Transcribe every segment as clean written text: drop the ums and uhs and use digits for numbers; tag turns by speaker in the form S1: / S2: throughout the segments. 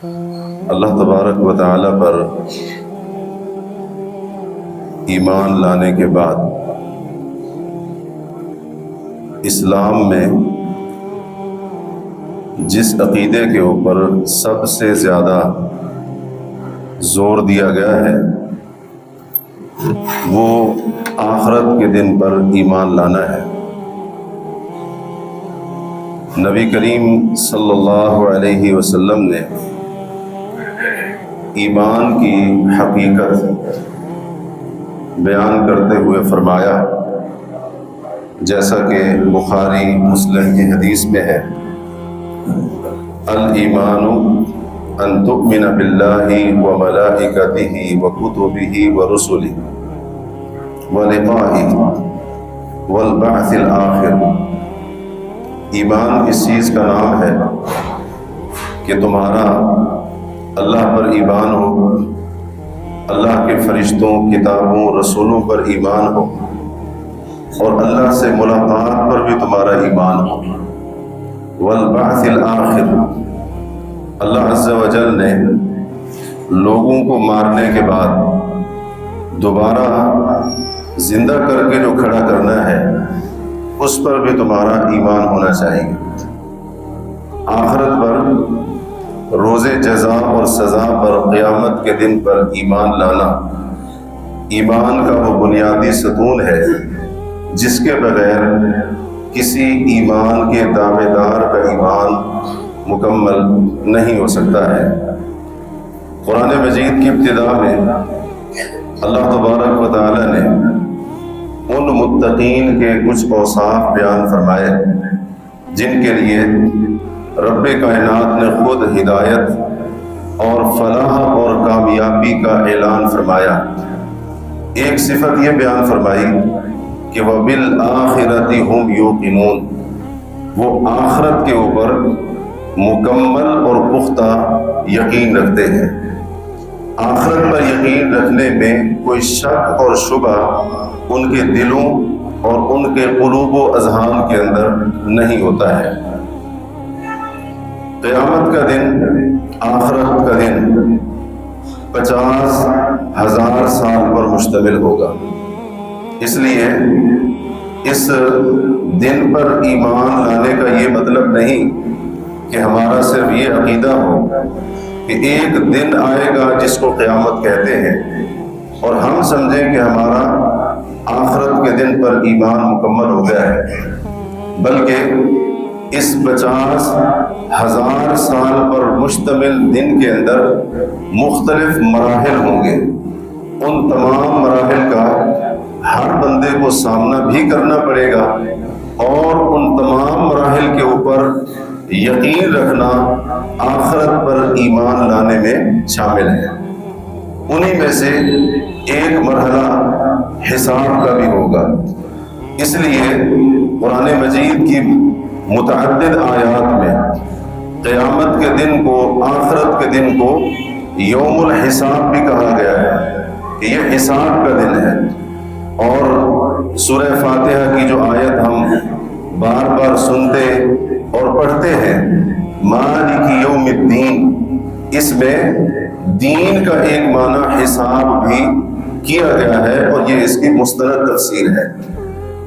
S1: اللہ تبارک و تعالی پر ایمان لانے کے بعد اسلام میں جس عقیدے کے اوپر سب سے زیادہ زور دیا گیا ہے وہ آخرت کے دن پر ایمان لانا ہے۔ نبی کریم صلی اللہ علیہ وسلم نے ایمان کی حقیقت بیان کرتے ہوئے فرمایا، جیسا کہ بخاری مسلم کی حدیث میں ہے، الایمان ان تؤمن باللہ وملائکتہ وکتبہ ورسلہ ولقائہ والبعث الآخر۔ ایمان اس چیز کا نام ہے کہ تمہارا اللہ پر ایمان ہو، اللہ کے فرشتوں، کتابوں، رسولوں پر ایمان ہو، اور اللہ سے ملاقات پر بھی تمہارا ایمان ہو، والبعث الآخر، اللہ عز و جل نے لوگوں کو مارنے کے بعد دوبارہ زندہ کر کے جو کھڑا کرنا ہے اس پر بھی تمہارا ایمان ہونا چاہیے۔ آخرت پر، روز جزا اور سزا پر، قیامت کے دن پر ایمان لانا ایمان کا وہ بنیادی ستون ہے جس کے بغیر کسی ایمان کے دعوے دار کا ایمان مکمل نہیں ہو سکتا ہے۔ قرآن مجید کی ابتدا میں اللہ تبارک و تعالی نے ان متقین کے کچھ اوصاف بیان فرمائے جن کے لیے رب کائنات نے خود ہدایت اور فلاح اور کامیابی کا اعلان فرمایا۔ ایک صفت یہ بیان فرمائی کہ وَبِالْآخِرَةِ هُمْ يُوقِنُونَ، وہ آخرت کے اوپر مکمل اور پختہ یقین رکھتے ہیں۔ آخرت پر یقین رکھنے میں کوئی شک اور شبہ ان کے دلوں اور ان کے قلوب و اذہان کے اندر نہیں ہوتا ہے۔ قیامت کا دن، آخرت کا دن 50,000 سال پر مشتمل ہوگا، اس لیے اس دن پر ایمان لانے کا یہ مطلب نہیں کہ ہمارا صرف یہ عقیدہ ہو کہ ایک دن آئے گا جس کو قیامت کہتے ہیں اور ہم سمجھیں کہ ہمارا آخرت کے دن پر ایمان مکمل ہو گیا ہے، بلکہ اس 50,000 سال پر مشتمل دن کے اندر مختلف مراحل ہوں گے۔ ان تمام مراحل کا ہر بندے کو سامنا بھی کرنا پڑے گا اور ان تمام مراحل کے اوپر یقین رکھنا آخرت پر ایمان لانے میں شامل ہے۔ انہی میں سے ایک مرحلہ حساب کا بھی ہوگا، اس لیے قرآن مجید کی متعدد آیات میں قیامت کے دن کو، آخرت کے دن کو یوم الحساب بھی کہا گیا ہے کہ یہ حساب کا دن ہے۔ اور سورہ فاتحہ کی جو آیت ہم بار بار سنتے اور پڑھتے ہیں، مالک یوم الدین، اس میں دین کا ایک معنی حساب بھی کیا گیا ہے اور یہ اس کی مستند تفسیر ہے۔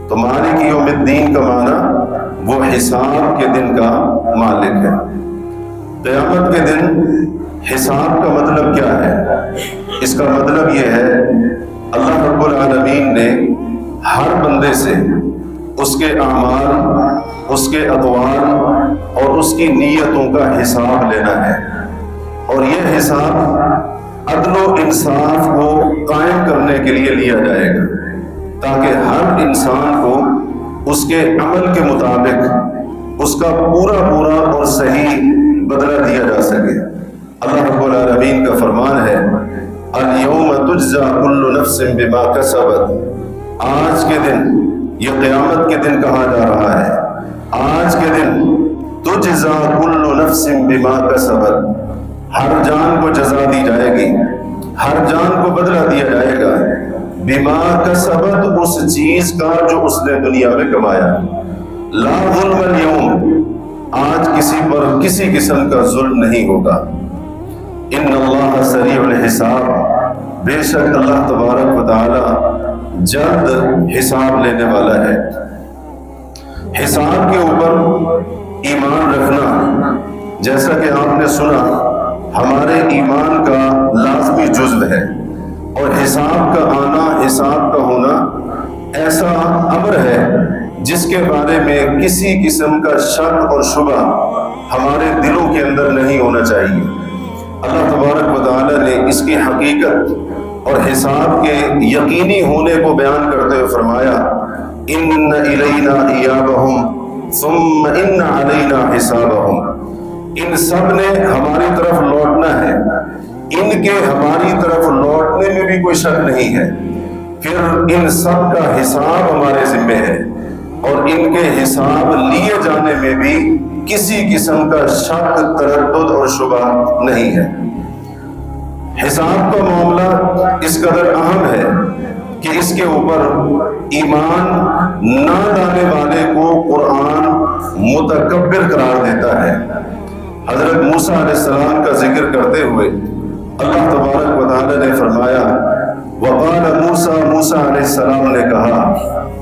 S1: تو مالک یوم الدین کا معنی وہ حساب کے دن کا مالک ہے۔ قیامت کے دن حساب کا مطلب کیا ہے؟ اس کا مطلب یہ ہے اللہ رب العالمین نے ہر بندے سے اس کے اعمال، اس کے اقوال اور اس کی نیتوں کا حساب لینا ہے، اور یہ حساب عدل و انصاف کو قائم کرنے کے لیے لیا جائے گا تاکہ ہر انسان کو اس کے عمل کے مطابق اس کا پورا اور صحیح بدلہ دیا جا سکے۔ اللہ رب العالمین کا فرمان ہے، اليوم تجزا کل نفس بما کسبت، آج کے دن، یہ قیامت کے دن کہا جا رہا ہے، آج کے دن تجزا کل نفس بما کسبت، ہر جان کو جزا دی جائے گی، ہر جان کو بدلہ دیا جائے گا، بما کسبت، اس چیز کا جو اس نے دنیا میں کمایا۔ لا ظلم اليوم، آج کسی پر کسی قسم کا ظلم نہیں ہوگا۔ ان اللہ سریع الحساب، بے شک اللہ تبارک و تعالی جلد حساب لینے والا ہے۔ حساب کے اوپر ایمان رکھنا، جیسا کہ آپ نے سنا، ہمارے ایمان کا لازمی جزو ہے، اور حساب کا آنا، حساب کا ہونا ایسا امر ہے جس کے بارے میں کسی قسم کا شک اور شبہ ہمارے دلوں کے اندر نہیں ہونا چاہیے۔ اللہ تبارک و تعالی نے اس کی حقیقت اور حساب کے یقینی ہونے کو بیان کرتے ہوئے فرمایا ان الینا ایابہم ثم ان علینا حسابہم، ان سب نے ہماری طرف لوٹنا ہے، ان کے ہماری طرف لوٹنے میں بھی کوئی شک نہیں ہے، پھر ان سب کا حساب ہمارے ذمہ ہے، اور ان کے حساب لیے جانے میں بھی کسی قسم کا شک، تردد اور شبہ نہیں ہے۔ حساب کا معاملہ اس قدر اہم ہے کہ اس کے اوپر ایمان نہ لانے والے کو قرآن متکبر قرار دیتا ہے۔ حضرت موسیٰ علیہ السلام کا ذکر کرتے ہوئے اللہ تبارک و تعالی نے فرمایا وقال موسیٰ، موسیٰ علیہ السلام نے کہا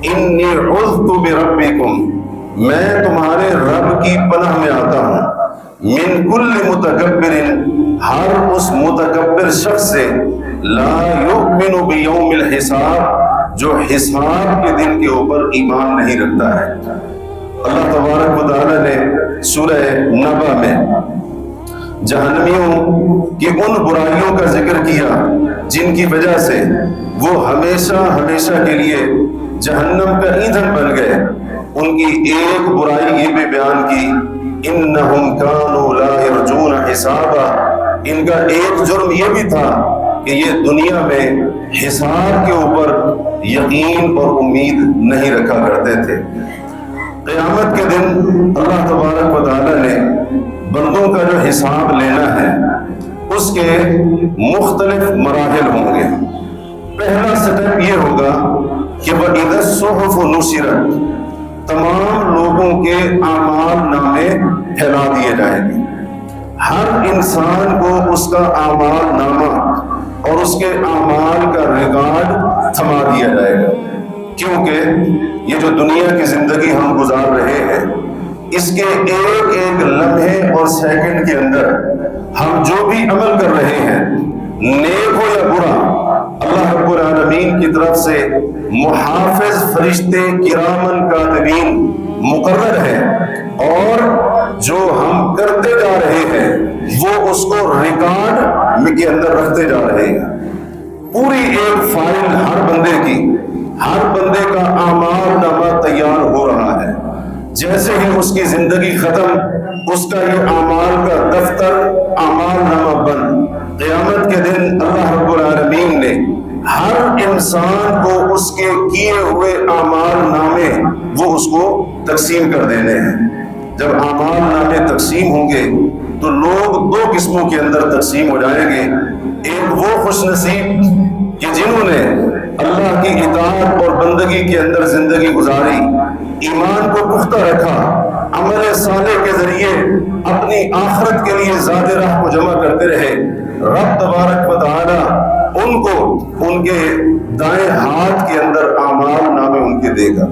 S1: انی عذت بربکم، میں تمہارے رب کی پناہ میں آتا ہوں، من کل متکبر، ہر اس متکبر شخص سے، لا یؤمن بیوم الحساب، جو حساب کے دن کے اوپر ایمان نہیں رکھتا ہے۔ اللہ تبارک و تعالی نے سورہ نبأ میں جہنمیوں کی ان برائیوں کا ذکر کیا جن کی وجہ سے وہ ہمیشہ ہمیشہ کے لیے جہنم کا ایندھن بن گئے۔ ان کی ایک برائی یہ بھی بیان کی انہم کانوا لا یرجون حسابا، ان کا ایک جرم یہ بھی تھا کہ یہ دنیا میں حساب کے اوپر یقین اور امید نہیں رکھا کرتے تھے۔ قیامت کے دن اللہ تبارک و تعالی نے بندوں کا جو حساب لینا ہے اس کے مختلف مراحل ہوں گے۔ پہلا سٹیپ یہ ہوگا کہ وَإِذَا الصُّحُفُ نُشِرَتْ، تمام لوگوں کے اعمال نامے پھیلا دیے جائیں گے، ہر انسان کو اس کا اعمال نامہ اور اس کے اعمال کا ریکارڈ تھما دیا جائے گا، کیونکہ یہ جو دنیا کی زندگی ہم گزار رہے ہیں اس کے ایک ایک لمحے اور سیکنڈ کے اندر ہم جو بھی عمل کر رہے ہیں، نیک ہو یا برا، اللہ رب العالمین کی طرف سے محافظ فرشتے کرامن کاتبین مقرر ہیں، اور جو ہم کرتے جا رہے ہیں وہ اس کو ریکارڈ کے اندر رکھتے جا رہے ہیں۔ پوری ایک فائل ہر بندے کی، ہر بندے کا اعمال نامہ تیار ہو رہا ہے۔ جیسے ہی اس کی زندگی ختم، اس کا یہ اعمال کا دفتر، اعمال نامہ بند۔ قیامت کے دن اللہ رب العالمین نے ہر انسان کو اس کے کیے ہوئے اعمال نامے وہ اس کو تقسیم کر دینے ہیں۔ جب اعمال نامے تقسیم ہوں گے تو لوگ دو قسموں کے اندر تقسیم ہو جائیں گے۔ ایک وہ خوش نصیب کہ جنہوں نے اللہ کی اطاعت اور بندگی کے اندر زندگی گزاری، ایمان کو پختہ رکھا، عمل صالح کے ذریعے اپنی آخرت کے لیے زاد راہ کو جمع کرتے رہے، رب تبارک و تعالی ان کو ان کے دائیں ہاتھ کے اندر اعمال نامے ان کے دے گا،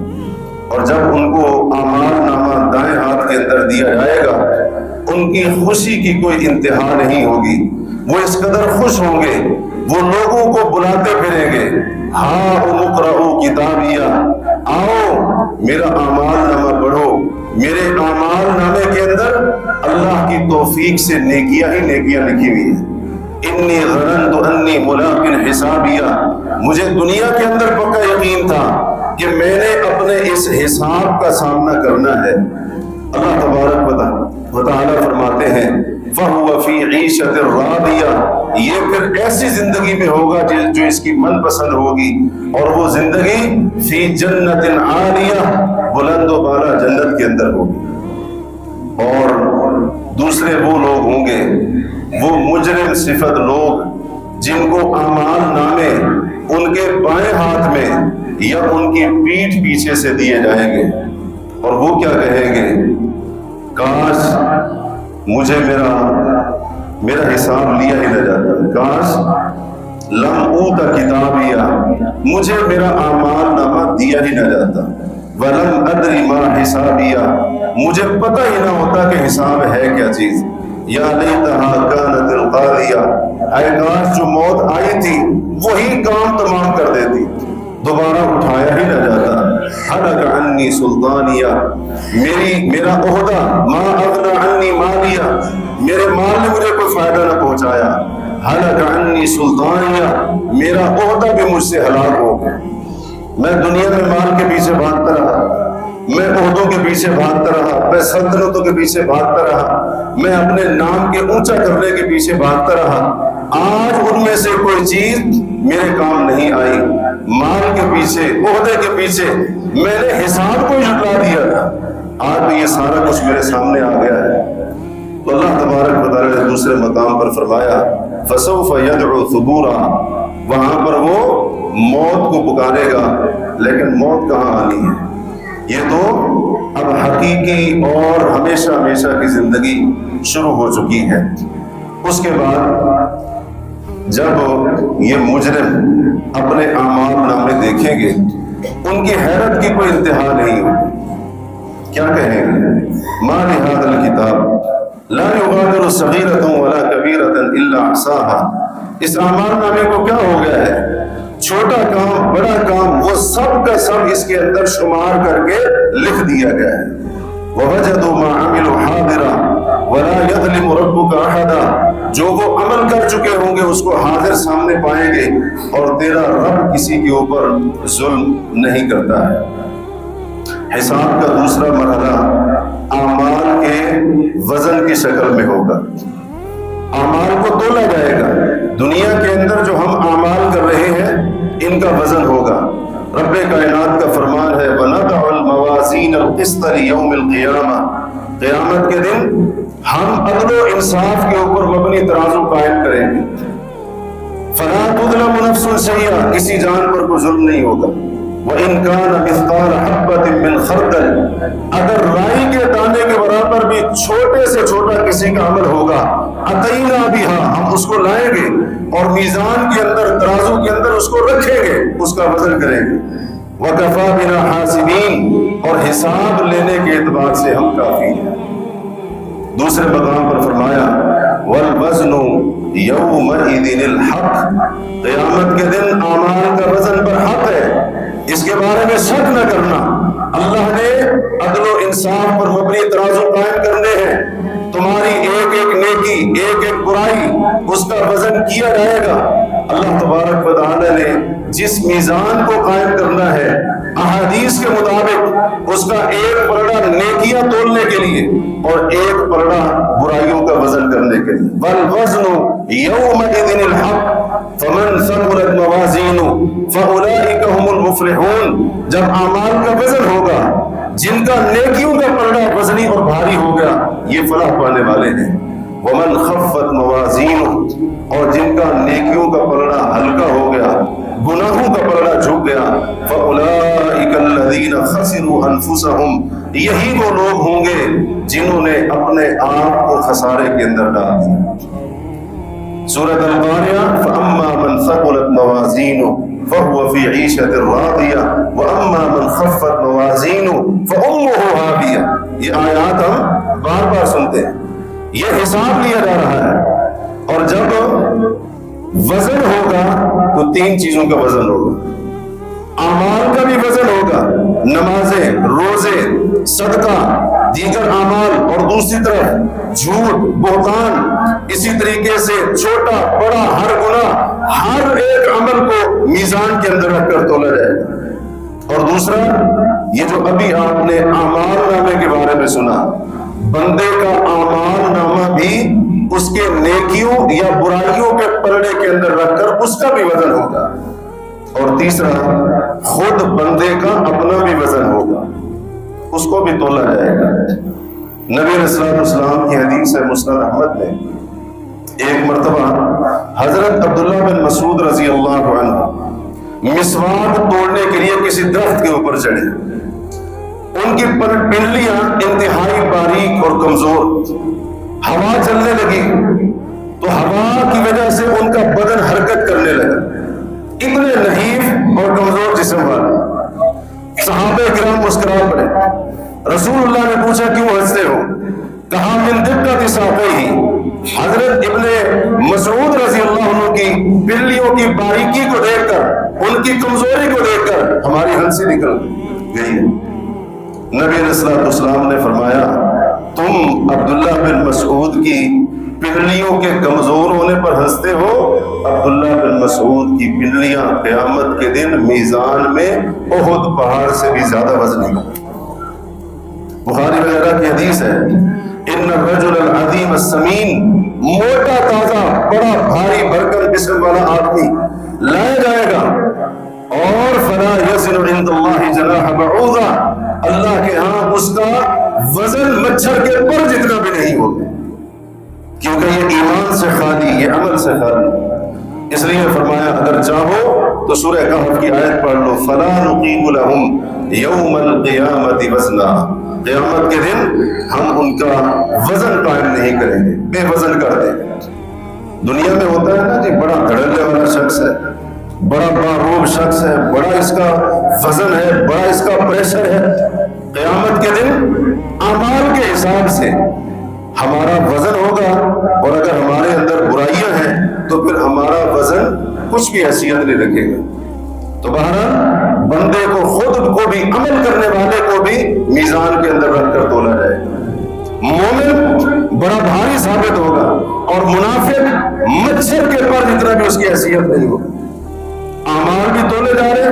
S1: اور جب ان کو اعمال نامہ دائیں ہاتھ کے اندر دیا جائے گا ان کی خوشی کی کوئی انتہا نہیں ہوگی۔ وہ اس قدر خوش ہوں گے، وہ لوگوں کو بلاتے پھریں گے، ہاں اقرؤ کتابیہ، آؤ میرا اعمال نامہ پڑھو۔ میرے اعمال نامے کے اندر اللہ کی توفیق سے نیکیاں ہی نیکیاں لکھی ہوئی ہیں۔ انی ظننت انی ملاق حسابیہ، مجھے دنیا کے اندر پکا یقین تھا کہ میں نے اپنے اس حساب کا سامنا کرنا ہے۔ اللہ تبارک و تعالی فرماتے ہیں فَهُوَ فِي عِيشَةٍ رَاضِيَةٍ، یہ پھر ایسی زندگی میں ہوگا جو اس کی من پسند ہوگی، اور وہ زندگی فی جنت عالیہ، بلند و بالا جنت کے اندر ہوگی۔ اور دوسرے وہ لوگ ہوں گے، وہ مجرم صفت لوگ جن کو اعمال نامے ان کے بائیں ہاتھ میں یا ان کی پیٹھ پیچھے سے دیے جائیں گے، اور وہ کیا کہیں گے، کاش مجھے میرا میرا حساب لیا ہی نہ جاتا، کاش لم اوت کتابیا، مجھے میرا اعمال نامہ دیا ہی نہ جاتا، ولم ادری ما حسابیا، مجھے پتہ ہی نہ ہوتا کہ حساب ہے کیا چیز، یا لیتہا کانت القاضیہ، اے کاش جو موت آئی تھی وہی کام تمام کر دیتی، دوبارہ اٹھایا ہی نہ جاتا، حلق عنی سلطانیہ، میرا عہدہ، ما اغنی عنی مالیہ، میرے مال نے مجھے کوئی فائدہ نہ پہنچایا، حلق عنی سلطانیہ، میرا عہدہ بھی مجھ سے ہلاک ہو گیا، میں دنیا میں مال کے پیچھے بھاگتا رہا، میں عہدوں کے پیچھے بھاگتا رہا، میں سلطنتوں کے پیچھے بھاگتا رہا، میں اپنے نام کے اونچا کرنے کے پیچھے بھاگتا رہا، آج ان میں سے کوئی چیز میرے کام نہیں آئی، مال کے پیچھے، عہدے کے پیچھے میں نے حساب کو جھٹلا دیا تھا، آج تو یہ سارا کچھ میرے سامنے آ گیا ہے۔ تو اللہ تبارک و تعالی نے دوسرے مقام پر فرمایا فسوف یدعو ثبورا، وہاں پر وہ موت کو پکارے گا، لیکن موت کہاں آنی ہے، یہ تو اب حقیقی اور ہمیشہ ہمیشہ کی زندگی شروع ہو چکی ہے۔ اس کے بعد جب یہ مجرم اپنے اعمال نامے دیکھیں گے ان کی حیرت کی کوئی انتہا نہیں ہوگی، کیا کہیں گے، ما لہذا الکتاب لا یغادر صغیرۃ ولا کبیرۃ الا احصاها، اس اعمال نامے کو کیا ہو گیا ہے، چھوٹا کام بڑا کام وہ سب کا سب اس کے اندر شمار کر کے لکھ دیا گیا ہے، ووجدوا ما عملوا حاضرا ولا يظلم ربك احدا، جو وہ عمل کر چکے ہوں گے اس کو حاضر سامنے پائیں گے، اور تیرا رب کسی کے اوپر ظلم نہیں کرتا ہے۔ حساب کا دوسرا مرحلہ اعمال کے وزن کی شکل میں ہوگا، اعمال کو تولا جائے گا، دنیا کے اندر جو ہم اعمال کر رہے ہیں ان کا وزن ہوگا۔ رب کائنات کا فرمان ہے وَنَضَعُ الْمَوَازِينَ الْقِسْطَ لِيَوْمِ الْقِيَامَةِ، قیامت کے دن ہم عدل و انصاف کے اوپر مبنی ترازو قائم کریں گے، فَلَا تُظْلَمُ نَفْسٌ شَيْئًا، کسی جان پر کوئی ظلم نہیں ہوگا، وَإِنْ كَانَ مِثْقَالَ حَبَّةٍ مِّنْ خَرْدَلٍ، اگر رائی کے دانے کے برابر بھی چھوٹے سے چھوٹا کسی کا عمل ہوگا، أَتَيْنَا بِهَا، ہم اس کو لائیں گے اور میزان کے اندر ترازو کے اندر اس کو رکھیں گے، اس کا وزن کریں گے، وَكَفَى بِنَا حَاسِبِينَ، اور حساب لینے کے اعتبار سے ہم کافی ہیں۔ دوسرے مقام پر فرمایا وَالْوَزْنُ يَوْمَئِذٍ الْحَقُّ، قیامت کے دن اعمال کا وزن پر حق ہے، اس کے بارے میں شک نہ کرنا، اللہ نے عدل و انصاف پر مبنی ترازو قائم کرنے ہیں، تمہاری ایک ایک نیکی ایک ایک برائی اس کا وزن کیا جائے گا۔ اللہ تبارک و تعالی نے جس میزان کو قائم کرنا ہے احادیث کے مطابق اس کا ایک پلڑا نیکیاں تولنے کے لیے اور ایک پلڑا برائیوں کا وزن کرنے کے لیے، والوزن یومئذ الحق فمن ثقلت موازینہ فاولئک هم المفلحون، جب اعمال کا وزن ہوگا جن کا نیکیوں کا پلڑا وزنی اور بھاری ہو گیا یہ فلاح پانے والے ہیں، ومن خفت موازینہ، اور جن کا نیکیوں کا پلڑا ہلکا ہو گیا گناہوں کا پلڑا جھک گیا، فاولئک الذین خسروا انفسهم، یہی وہ لوگ ہوں گے جنہوں نے اپنے آپ کو خسارے کے اندر ڈال دیا۔ سورۃ القاریہ فاما من ثقلت موازینہ فهو في عيشة راضية وأما من خفت موازينه فأمه هاوية، یہ آیات ہم بار بار سنتے ہیں، یہ حساب لیا جا رہا ہے، اور جب وزن ہوگا تو تین چیزوں کا وزن ہوگا، اعمال کا بھی وزن ہوگا، نمازیں، روزے، صدقہ، دیگر اعمال، اور دوسری طرف جھوٹ، بہتان، اسی طریقے سے چھوٹا بڑا ہر گناہ، ہر ایک عمل کو میزان کے اندر رکھ کر تولا جائے گا۔ اور دوسرا یہ جو ابھی آپ نے اعمال نامے کے بارے میں سنا، بندے کا اعمال نامہ بھی اس کے نیکیوں یا برائیوں کے پلڑے کے اندر رکھ کر اس کا بھی وزن ہوگا، اور تیسرا خود بندے کا اپنا بھی وزن ہوگا، اس کو بھی تولا جائے گا۔ نبی علیہ السلام کی حدیث ہے مسند احمد میں، ایک مرتبہ حضرت عبداللہ بن مسعود رضی اللہ عنہ مسواک توڑنے کے لیے کسی درخت کے اوپر چڑھے، ان کی پنڈلیاں انتہائی باریک اور کمزور، ہوا چلنے لگی، ہوا کی وجہ سے ان کا بدن حرکت کرنے لگا، اتنے نحیف اور کمزور جسم والے۔ صحابہ کرام مسکرا پڑے۔ رسول اللہ نے پوچھا کیوں ہنستے ہو؟ کہا من دقت ساقیہ، حضرت ابن مسعود رضی اللہ عنہ کی بلیوں کی باریکی کو دیکھ کر، ان کی کمزوری کو دیکھ کر ہماری ہنسی نکل گئی ہے۔ نبی علیہ الصلوۃ والسلام نے فرمایا تم عبداللہ بن مسعود کی پنڈلیوں کے کمزور ہونے پر ہنستے ہو، عبداللہ بن مسعود کی پنڈلیاں قیامت کے دن میزان میں احد پہاڑ سے بھی زیادہ وزنی ہوں۔ بخاری وغیرہ کی حدیث ہے ان الرجل العظیم السمین، موٹا تازہ بڑا بھاری بھرکم جسم والا آدمی لایا جائے گا، اور فلا یزن عند اللہ جناح بعوضہ، اللہ کے ہاں اس کا وزن مچھر کے پر جتنا بھی نہیں ہوگا، کیونکہ یہ ایمان سے خالی، یہ عمل سے خالی۔ اس لیے فرمایا اگر چاہو تو سورہ کہف کی آیت پڑھ لو، فلا نقیم لہم یوم القیامت وزنا، قیامت کے دن ہم ان کا وزن قائم نہیں کریں گے، بے وزن کر دیں گے۔ دنیا میں ہوتا ہے نا جی، بڑا دھڑلے والا شخص ہے، بڑا باروب شخص ہے، بڑا اس کا وزن ہے، بڑا اس کا پریشر ہے۔ قیامت کے دن اعمال کے حساب سے ہمارا وزن ہوگا، اور اگر ہمارے اندر برائیاں ہیں تو پھر ہمارا وزن کچھ بھی حیثیت نہیں رکھے گا۔ تو بہرحال بندے کو خود کو بھی، عمل کرنے والے کو بھی میزان کے اندر رکھ کر تولا جائے گا۔ مومن بڑا بھاری ثابت ہوگا، اور منافق مچھر کے پر جتنا بھی اس کی حیثیت نہیں ہوگا۔ اعمال بھی تولے جا رہے،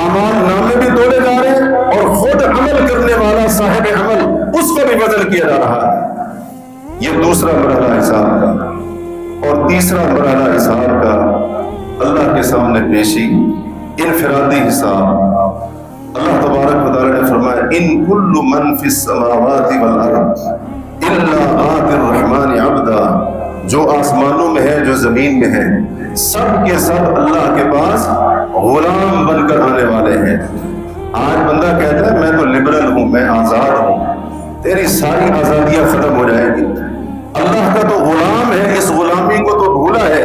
S1: اعمال نامے بھی تولے جا رہے، اور خود عمل کرنے والا صاحب عمل اس کو بھی بدل کیا جا رہا ہے۔ یہ دوسرا مرحلہ حساب کا۔ اور تیسرا مرحلہ حساب کا اللہ کے سامنے پیشی، انفرادی حساب۔ اللہ تبارک و تعالی نے فرمایا ان کل من فی السماوات والارض الا آتی الرحمن عبدا، جو آسمانوں میں ہے جو زمین میں ہے سب کے سب اللہ کے پاس غلام بن کر آنے والے ہیں۔ آج بندہ کہتا ہے میں تو لبرل ہوں، میں آزاد ہوں، تیری ساری آزادیاں ختم ہو جائے گی۔ اللہ کا تو غلام ہے، اس غلامی کو تو بھولا ہے،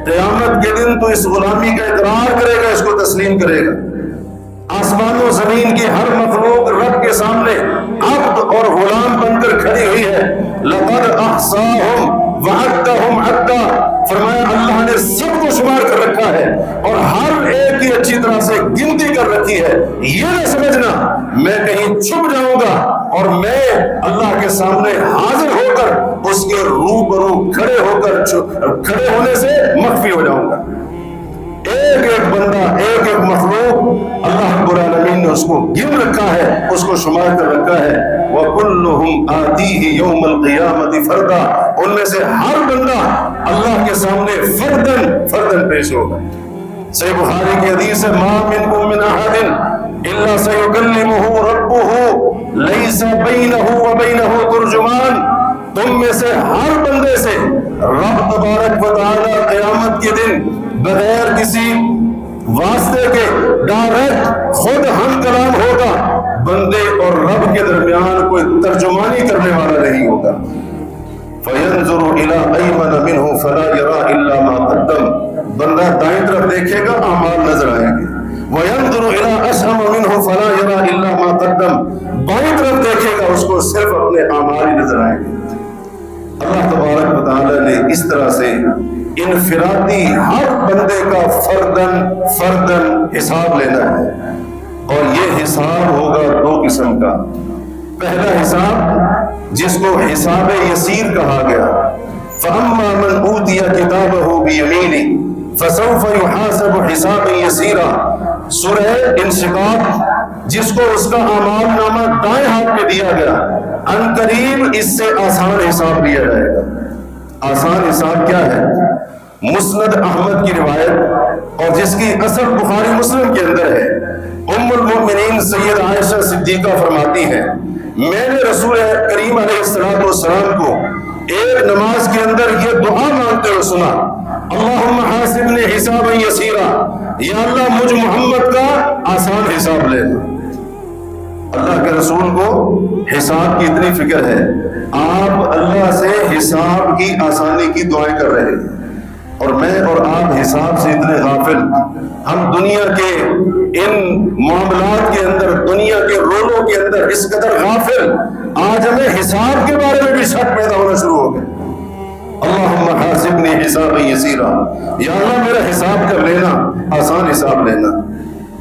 S1: قیامت کے دن تو اس غلامی کا اقرار کرے گا، اس کو تسلیم کرے گا۔ آسمان و زمین کی ہر مخلوق رب کے سامنے عبد اور غلام بن کر کھڑی ہوئی ہے۔ لقد احصاهم وعدهم عدا، فرمایا اللہ نے سب کو شمار کر رکھا ہے، اور ہر ایک کی اچھی طرح سے گنتی کر رکھی ہے۔ یہ نہ سمجھنا میں کہیں چھپ جاؤں گا اور میں اللہ کے سامنے حاضر ہو کر اس کے روبرو کھڑے ہونے سے مخفی ہو جاؤں گا۔ ایک ایک بندہ، ایک ایک مخلوق اللہ رب العالمین نے اس کو گن رکھا ہے، اس کو شمار کر رکھا ہے۔ وَكُلُّهُمْ آتِيهِ يَوْمَ الْقِيَامَةِ فَرْدًا، ان میں سے ہر بندہ اللہ کے سامنے فردن پیش ہوگا۔ صحیح بخاری کی حدیث ہے مَا مِنْكُم مِّنْ أَحَدٍ إِلَّا سَيُكَلِّمُهُ رَبُّهُ لَيْسَ بَيْنَهُ وَبَيْنَهُ تُرْجُمَانٌ، تم میں سے ہر بندے سے رب تبارک و تعالی قیامت کے دن بغیر کسی واسطے کے ڈائریکٹ خود ہم کلام ہوگا، بندے اور رب کے درمیان کوئی ترجمانی کرنے والا نہیں ہوگا۔ فَيَنْظُرُ إِلَىٰ أَيْمَنَ مِنْهُ فَلَا يَرَىٰ إِلَّا مَا قَدَّمَ، بندہ دائیں طرف دیکھے گا اعمال نظر آئیں گے۔ وَيَنْظُرُ إِلَىٰ أَشْأَمَ مِنْهُ فَلَا يَرَىٰ إِلَّا مَا قَدَّمَ، بائیں طرف دیکھے گا اس کو صرف اپنے اعمال ہی نظر آئیں گے۔ اللہ تبارک و تعالی نے اس طرح سے انفرادی ہر بندے کا فردن حساب لینا ہے، اور یہ حساب ہوگا دو قسم کا۔ پہلا حساب جس کو حساب یسیر کہا گیا، فَأَمَّا مَنْ أُوتِيَ كِتَابَهُ بِيَمِينِهِ فَسَوْفَ يُحَاسَبُ حِسَابًا يَسِيرًا، سورہ انشقاق، جس کو اس کا اعمال نامہ دائیں ہاتھ میں دیا گیا، ان قریب اس سے آسان حساب لیا جائے گا۔ آسان حساب کیا ہے؟ مسند احمد کی روایت، اور جس کی اصل بخاری مسلم کے اندر ہے، ام المؤمنین سید عائشہ صدیقہ فرماتی ہیں میں نے رسول کریم علیہ السلام کو ایک نماز کے اندر یہ دعا مانگتے ہوئے سنا، اللہم حاسبنی حسابا یسیرا، یا اللہ مجھ محمد کا آسان حساب لے۔ اللہ کے رسول کو حساب کی اتنی فکر ہے، آپ اللہ سے حساب کی آسانی کی دعائیں کر رہے ہیں، اور میں اور آپ حساب سے اتنے غافل، ہم دنیا کے ان معاملات کے اندر، دنیا کے رولوں کے اندر اس قدر غافل، آج ہمیں حساب کے بارے میں بھی شک پیدا ہونا شروع ہو گیا۔ اللہم حاسبنی حسابا یسیرا، یا اللہ میرا حساب کر لینا، آسان حساب لینا۔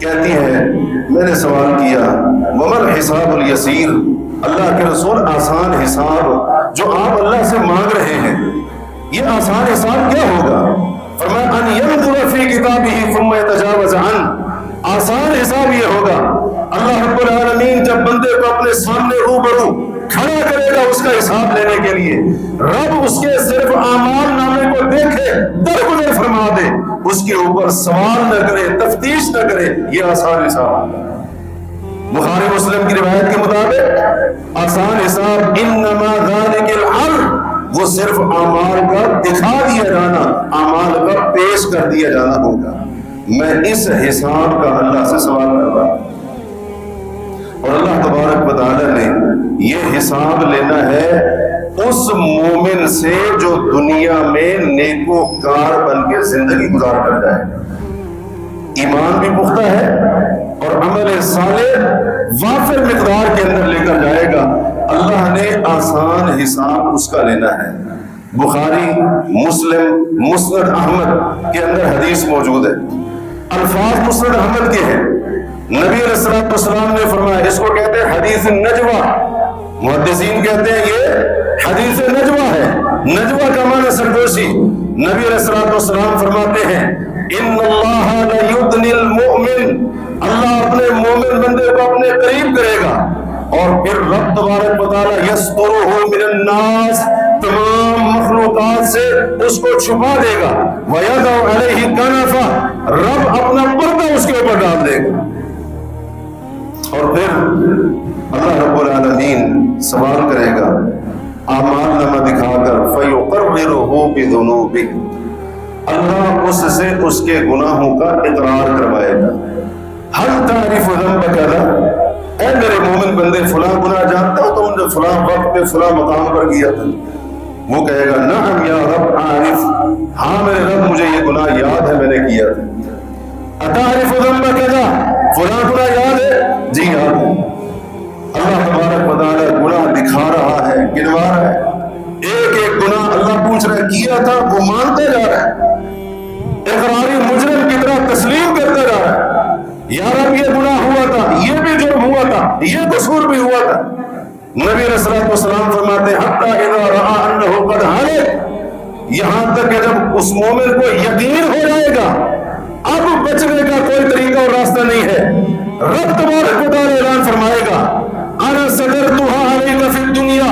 S1: کہتی ہے میں نے سوال کیا ومن حساب الیسیر، اللہ کے رسول آسان حساب جو آپ اللہ سے مانگ رہے ہیں، یہ آسان حساب کیا ہوگا؟ فرمایا ان ينظر فی کتابہ ثم يتجاوز عنہ، آسان حساب یہ ہوگا اللہ رب العالمین جب بندے کو اپنے سامنے روبرو کھڑا کرے گا اس کا حساب لینے کے لیے، رب اس کے صرف اعمال نامے کو دیکھے، درگزر فرما دے، اس کے اوپر سوال نہ کرے، تفتیش نہ کرے، یہ آسان حساب۔ بخاری مسلم کی روایت کے مطابق آسان حساب انما ذلک العرض، وہ صرف اعمال کا دکھا دیا جانا، اعمال کا پیش کر دیا جانا ہوگا۔ میں اس حساب کا اللہ سے سوال کر رہا ہوں، اور اللہ تبارک و تعالی نے یہ حساب لینا ہے اس مومن سے جو دنیا میں نیکوکار بن کے زندگی گزار کر جائے، ایمان بھی پختہ ہے اور عمل صالح وافر مقدار کے اندر لے کر جائے گا، اللہ نے آسان حساب اس کا لینا ہے۔ بخاری، مسلم، مسند احمد کے اندر حدیث موجود ہے، الفاظ مسند احمد کے ہیں، نبی علیہ الصلوۃ والسلام نے فرمایا، اس کو کہتے ہیں حدیث نجوہ، محدثین کہتے ہیں یہ حدیث نجوہ ہے، نجوہ کا معنی سرگوشی۔ نبی علیہ الصلوۃ والسلام فرماتے ہیں ان اللہ لیدنی المؤمن، اللہ اپنے مومن بندے کو اپنے قریب کرے گا، اور پھر رب تبارک و تعالی یسترہ من الناس، تمام مخلوقات سے اس کو چھپا دے گا، وَيَضَعُ عَلَيْهِ كَنَفًا، رب اپنا پردہ اس کے اوپر ڈال دے گا، اور پھر اللہ رب العالمین سوال کرے گا اعمال نامہ دکھا کر، فَيُقَرِّرُهُ بِذُنُوبِهِ، اللہ اس سے اس کے گناہوں کا اقرار کروائے گا۔ هَلْ تَعْرِفُ ذَنْبَ كَذَا، اے میرے مومن بندے فلاں گناہ جانتا ہو تم نے فلاں وقت پہ فلاں مقام پر کیا تھا؟ وہ کہے گا نعم یا رب عارف، ہاں میرے رب مجھے یہ گناہ یاد ہے، میں نے کیا تھا۔ اتعرف ذنب کذا، فلاں گناہ یاد ہے؟ جی یاد ہے۔ اللہ تبارک و تعالی گناہ دکھا رہا ہے، گنوا رہا ہے، ایک ایک گناہ اللہ پوچھ رہا ہے کیا تھا، وہ مانتے جا رہا ہے، اقراری مجرم کی طرح تسلیم کرتا جا رہا ہے، یا رب یہ گناہ ہوا تھا، یہ بھی جرم ہوا تھا، یہ قصور بھی ہوا تھا۔ نبی علیہ الصلوۃ والسلام فرماتے ہیں حتی اذا رأى انہ قد ہلک، یہاں تک کہ جب اس مومن کو یقین ہو جائے گا اب بچنے کا کوئی طریقہ اور راستہ نہیں ہے، رب تبارک و تعالی اعلان فرمائے گا انا سترتها علیک فی الدنیا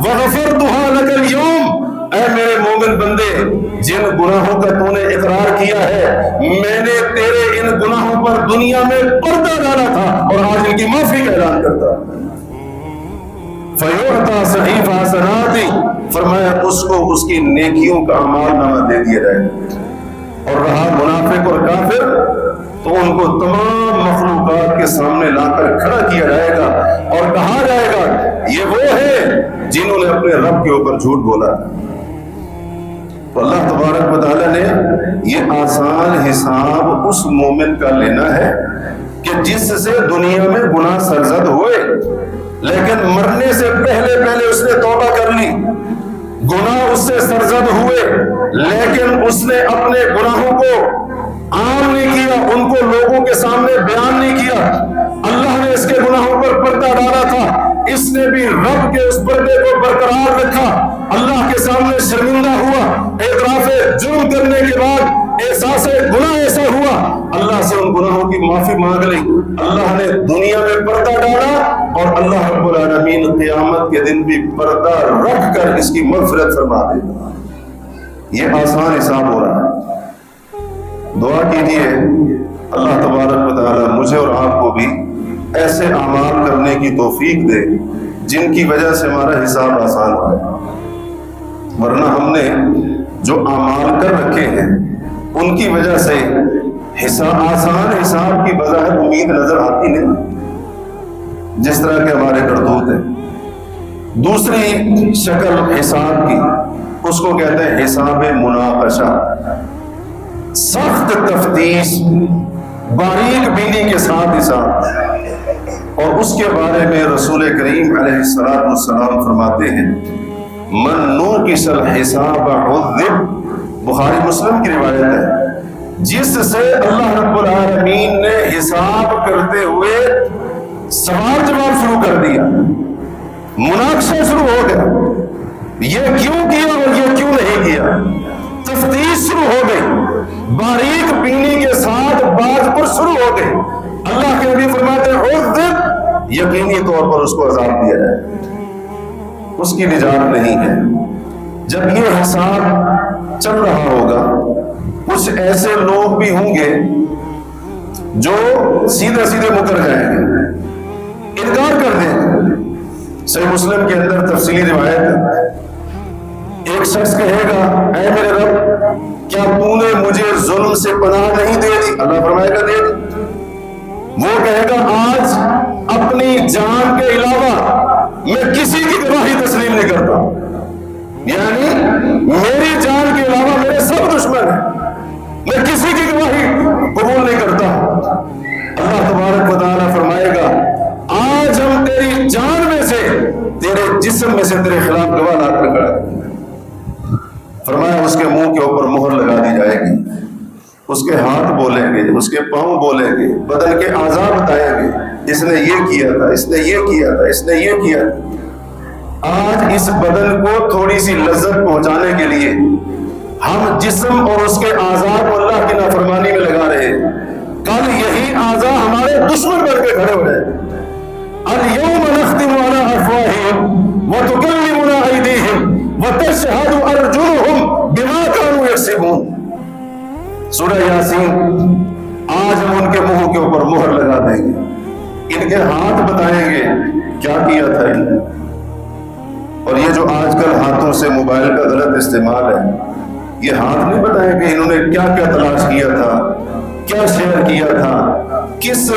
S1: وغفرتها لک اليوم، اے میرے مومن بندے جن گناہوں کا تو نے اقرار کیا ہے میں نے تیرے ان گناہوں پر دنیا میں پردہ ڈالا تھا اور آج ان کی معافی کا اعلان کرتا ہوں۔ فَيُعْطَى صَحِيفَ حَسَنَاتِ، فرمایا اس کو اس کی نیکیوں کا اعمال نامہ دے دیا جائے گا، اور رہا منافق اور کافر تو ان کو تمام مخلوقات کے سامنے لا کر کھڑا کیا جائے گا اور کہا جائے گا یہ وہ ہے جنہوں نے اپنے رب کے اوپر جھوٹ بولا تھا۔ تو اللہ تبارک و تعالیٰ نے یہ آسان حساب اس مومن کا لینا ہے کہ جس سے دنیا میں گناہ سرزد ہوئے لیکن مرنے سے پہلے اس نے توبہ کر لی، گناہ اس سے سرزد ہوئے لیکن اس نے اپنے گناہوں کو عام نہیں کیا، ان کو لوگوں کے سامنے بیان نہیں کیا، اللہ نے اس کے گناہوں پر پردہ ڈالا تھا، اس نے بھی رب کے اس پردے کو برقرار رکھا، اللہ کے سامنے شرمندہ ہوا، اعتراف جرم کرنے کے بعد احساس گناہ ایسا ہوا، اللہ سے ان گناہوں کی معافی مانگ لی، اللہ نے دنیا میں پردہ ڈالا اور اللہ رب العالمین قیامت کے دن بھی پردہ رکھ کر اس کی مغفرت فرما دے گا۔ یہ آسان حساب ہو رہا ہے۔ دعا کیجیے اللہ تبارک و تعالی مجھے اور آپ کو بھی ایسے اعمال کرنے کی توفیق دے جن کی وجہ سے ہمارا حساب آسان ہو جائے، ورنہ ہم نے جو اعمال کر رکھے ہیں ان کی وجہ سے آسان حساب کی بظاہر امید نظر آتی نہیں۔ جس طرح کے ہمارے کرتوت ہیں۔ دوسری شکل حساب کی، اس کو کہتے ہیں حساب مناقشہ، سخت تفتیش، باریک بینی کے ساتھ حساب۔ اور اس کے بارے میں رسول کریم علیہ السلام فرماتے ہیں من نوقش الحساب عذب، بخاری مسلم کی روایت ہے، جس سے اللہ رب العالمین نے حساب کرتے ہوئے سوال جواب شروع کر دیا، مناقشہ شروع ہو گیا، یہ کیوں کیا اور یہ کیوں نہیں کیا، تفتیش شروع ہو گئی، باریک بینی کے ساتھ بات پر شروع ہو گئی۔ اللہ کے نبی فرماتے ہیں عذب، یقینی طور پر اس کو عذاب دیا جائے، اس کی نجات نہیں ہے۔ جب یہ حساب چل رہا ہوگا، کچھ ایسے لوگ بھی ہوں گے جو سیدھے سیدھے مکر جائیں گے، انکار کر دیں گے۔ صحیح مسلم کے اندر تفصیلی روایت ہے، ایک شخص کہے گا اے میرے رب، کیا تو نے مجھے ظلم سے پناہ نہیں دے دی؟ اللہ فرمائے گا دے دی۔ وہ کہے گا آج اپنی جان کے علاوہ میں کسی کی گواہی تسلیم نہیں کرتا، یعنی میری جان کے علاوہ میرے سب دشمن ہیں، میں کسی کی گواہی قبول نہیں کرتا۔ اللہ تبارک و تعالیٰ فرمائے گا آج ہم تیری جان میں سے، تیرے جسم میں سے تیرے خلاف گواہ لا کر کھڑا کریں گے۔ فرمایا اس کے منہ کے اوپر مہر لگا دی جائے گی، اس کے ہاتھ بولیں گے، اس کے پاؤں بولیں گے، بدن کے اعضاء بتائیں گے اس نے یہ کیا تھا، اس نے یہ کیا تھا، اس نے یہ کیا تھا۔ آج اس بدن کو تھوڑی سی لذت پہنچانے کے لیے ہم جسم اور اس کے اعضاء کو اللہ کی نافرمانی میں لگا رہے ہیں، کل یہی اعضاء ہمارے دشمن بن کے کھڑے ہو رہے ہیں۔ اليوم نختم على افواههم وتكلمنا ايديهم وتشهد ارجلهم بما كانوا يكسبون۔ سورہ یاسین، آج ہم ان کے منہ کے اوپر مہر لگا دیں گے، ان کے ہاتھ بتائیں گے کیا کیا تھا۔ اور یہ جو آج کل ہاتھوں سے موبائل کا غلط استعمال ہے، یہ ہاتھ نہیں بتائیں گے انہوں نے کیا کیا تلاش کیا تھا، کیا شیئر کیا تھا، کس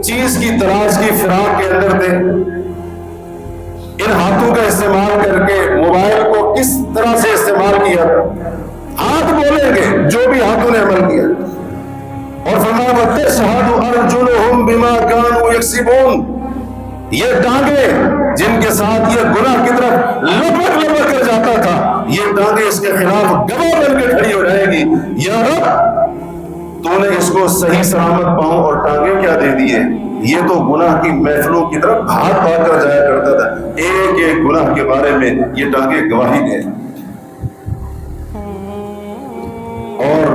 S1: چیز کی تلاش کی فراق کے اندر تھے، ان ہاتھوں کا استعمال کر کے موبائل کو کس طرح سے استعمال کیا تھا۔ ہاتھ بولیں گے جو بھی ہاتھوں نے عمل کیا۔ اور فرمایا وَتَشْهَدُ أَرْجُلُهُمْ بِمَا كَانُوا يَكْسِبُونَ، یہ ٹانگیں جن کے ساتھ یہ گناہ کی طرف لپک کر جاتا تھا، یہ ٹانگیں اس کے خلاف گواہ بن کے کھڑی ہو جائے گی، یا رب تو نے اس کو صحیح سلامت پاؤں اور ٹانگیں کیا دے دیے، یہ تو گناہ کی محفلوں کی طرف بھاگ کر جایا کرتا تھا، ایک ایک گناہ کے بارے میں یہ ٹانگیں گواہی دیں۔ اور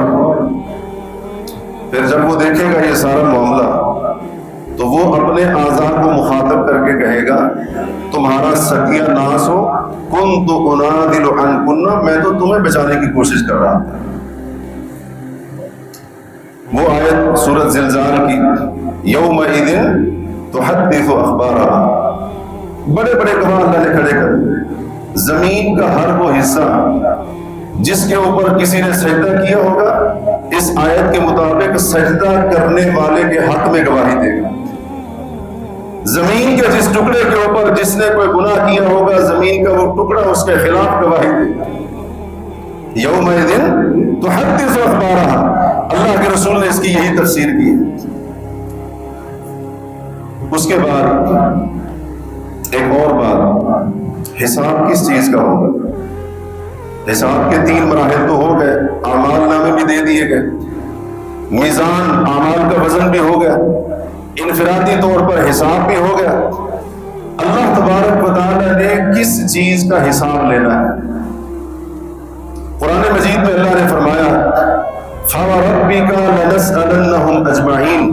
S1: پھر جب وہ دیکھے گا یہ سارا معاملہ، تو وہ اپنے اعضاء کو مخاطب کر کے کہے گا تمہارا سکیہ ناس ہو، کن تو انادل عنکن، میں تو تمہیں بچانے کی کوشش کر رہا تھا۔ وہ آیت سورۃ زلزال کی، یومئذ تحدث اخبارہا، بڑے بڑے گواہ اللہ نے کھڑے کر، زمین کا ہر وہ حصہ جس کے اوپر کسی نے سجدہ کیا ہوگا، اس آیت کے مطابق سجدہ کرنے والے کے حق میں گواہی دے گا۔ زمین کے جس ٹکڑے کے اوپر جس نے کوئی گناہ کیا ہوگا، زمین کا وہ ٹکڑا اس کے خلاف گواہی دے گا۔ یومئذ تحدث اخبارہا، اللہ کے رسول نے اس کی یہی تفسیر کی ہے۔ اس کے بعد ایک اور بات، حساب کس چیز کا ہوگا؟ حساب کے 3 مراحل تو ہو گئے، اعمال نامے بھی دے دیے گئے، میزان اعمال کا وزن بھی ہو گیا، انفرادی طور پر حساب بھی ہو گیا۔ اللہ تبارک و تعالیٰ نے کس چیز کا حساب لینا ہے؟ قرآن مجید میں اللہ نے فرمایا فَوَرَبِّكَ لَنَسْأَلَنَّهُمْ أَجْمَعِينَ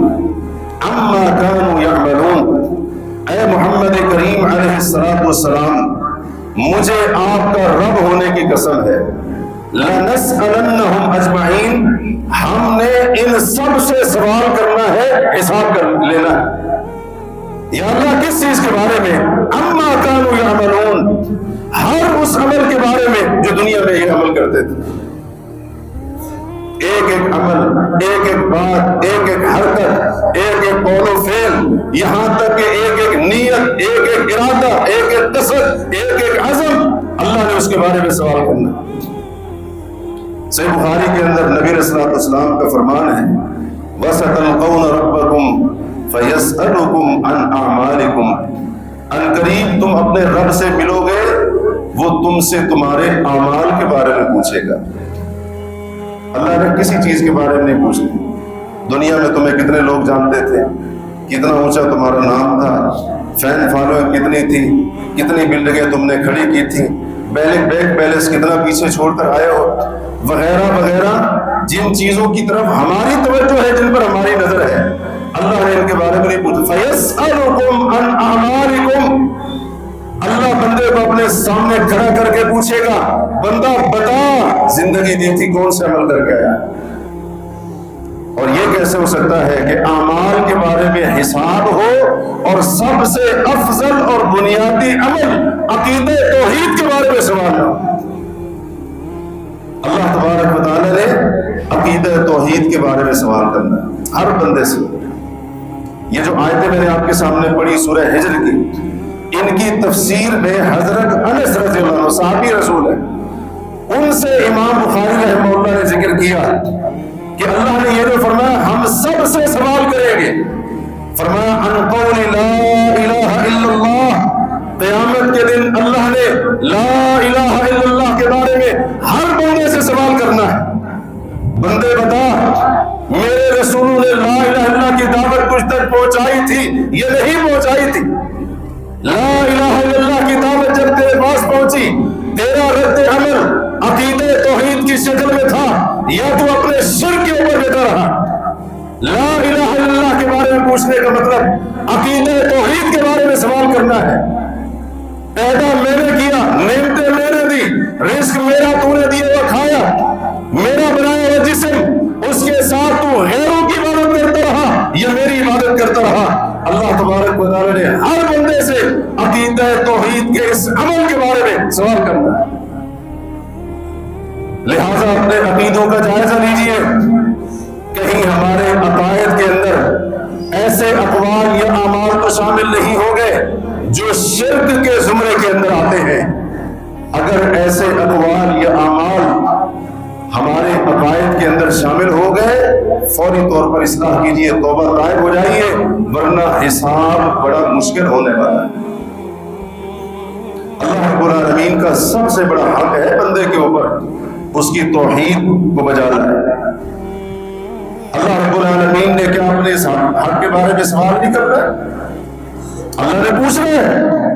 S1: عَمَّا كَانُوا يَعْمَلُونَ۔ اے محمد کریم علیہ السلام، مجھے آپ کا رب ہونے کی قسم ہے، لَنَسْأَلَنَّهُمْ أَجْمَعِينَ، ہم نے ان سب سے سوال کرنا ہے، حساب کر لینا ہے۔ یا اللہ کس چیز کے بارے میں؟ عَمَّا كَانُوا يَعْمَلُونَ، ہر اس عمل کے بارے میں جو دنیا میں یہ عمل کرتے تھے۔ ایک ایک عمل، ایک ایک بات، ایک ایک حرکت، ایک ایک قول و فعل، یہاں تک کہ ایک ایک نیت، ایک ایک ارادہ، ایک ایک قصد، ایک ایک عزم، اللہ نے اس کے بارے میں سوال کرنا۔ صحیح بخاری کے اندر نبی علیہ الصلوۃ والسلام کا فرمان ہے وَسَتَلْقَوْنَ رَبَّكُمْ فَيَسْأَلُكُمْ عَنْ أَعْمَالِكُمْ، عنقریب تم اپنے رب سے ملو گے، وہ تم سے تمہارے اعمال کے بارے میں پوچھے گا۔ اللہ نے کسی چیز کے بارے میں نہیں پوچھتے۔ دنیا میں تمہیں کتنے لوگ جانتے تھے، کتنا اونچا تمہارا نام تھا، فین فالوئنگ کتنی تھی، کتنی بلڈنگیں تم نے کھڑی کی تھی، بیک بیلنس کتنا پیچھے چھوڑ کر آئے ہو، وغیرہ وغیرہ، جن چیزوں کی طرف ہماری توجہ ہے، جن پر ہماری نظر ہے، اللہ نے ان کے بارے میں نہیں پوچھا۔ فَيَسْأَلُكُمْ عَنْ أَعْمَالِكُمْ، اللہ بندے کو اپنے سامنے کھڑا کر کے پوچھے گا، بندہ بتا زندگی دی تھی کون سے عمل کر کے آیا؟ اور یہ کیسے ہو سکتا ہے کہ اعمال کے بارے میں حساب ہو اور سب سے افضل اور بنیادی عمل عقیدہ توحید کے بارے میں سوال نہ ہو؟ اللہ تبارک و تعالی نے عقیدہ توحید کے بارے میں سوال کرنا ہے ہر بندے سے۔ یہ جو آیتیں میں نے آپ کے سامنے پڑھی سورہ ہجر کی، ان کی تفسیر میں حضرت انس رضی اللہ عنہ صحابی رسول ہے، ان سے امام بخاری رحمہ اللہ نے ذکر کیا کہ اللہ نے یہ جو فرمایا ہم سب سے سوال کریں گے، فرمایا عن قول لا الہ الا اللہ، قیامت کے دن اللہ نے لا الہ الا اللہ کے بارے میں ہر بندے سے سوال کرنا ہے۔ بندے بتا میرے رسولوں نے لا الہ الا اللہ کی دعوت کچھ تک پہنچائی تھی یہ نہیں پہنچائی تھی؟ لا الہ الا اللہ کی دعوت جب تیرے پاس پہنچی، تیرا رد عمل عقیدہ توحید کی شکل میں تھا یا تو اپنے شرک کے اوپر بیٹھا رہا؟ لا الہ الا اللہ کے بارے میں پوچھنے کا مطلب عقیدہ توحید کے بارے میں سوال کرنا ہے۔ پیدا میں نے کیا، نعمتیں میں نے دی، رزق میرا تو نے دیا ہوا کھایا، میرا بنایا ہوا جسم، اس کے ساتھ تو غیروں کی عبادت کرتا رہا یا میری عبادت کرتا رہا؟ اللہ تبارک و تعالی نے ہر بندے سے عقیدہ توحید کے اس عمل کے بارے میں سوال کرنا ہے۔ لہذا اپنے عقیدوں کا جائزہ لیجئے، کہیں ہمارے عقائد کے اندر ایسے اقوال یا اعمال تو شامل نہیں ہو گئے جو شرک کے زمرے کے اندر آتے ہیں۔ اگر ایسے اقوال یا اعمال ہمارے عقائد کے اندر شامل ہو گئے، فوری طور پر اصلاح کیجئے، توبہ طائب ہو جائیے، ورنہ حساب بڑا مشکل ہونے والا ہے۔ اللہ رب العالمین کا سب سے بڑا حق ہے بندے کے اوپر اس کی توحید کو بجا لائے۔ اللہ رب العالمین نے کیا اپنے اس حق کے بارے میں سوال نہیں کر رہا ہے؟ اللہ نے پوچھ رہے ہیں۔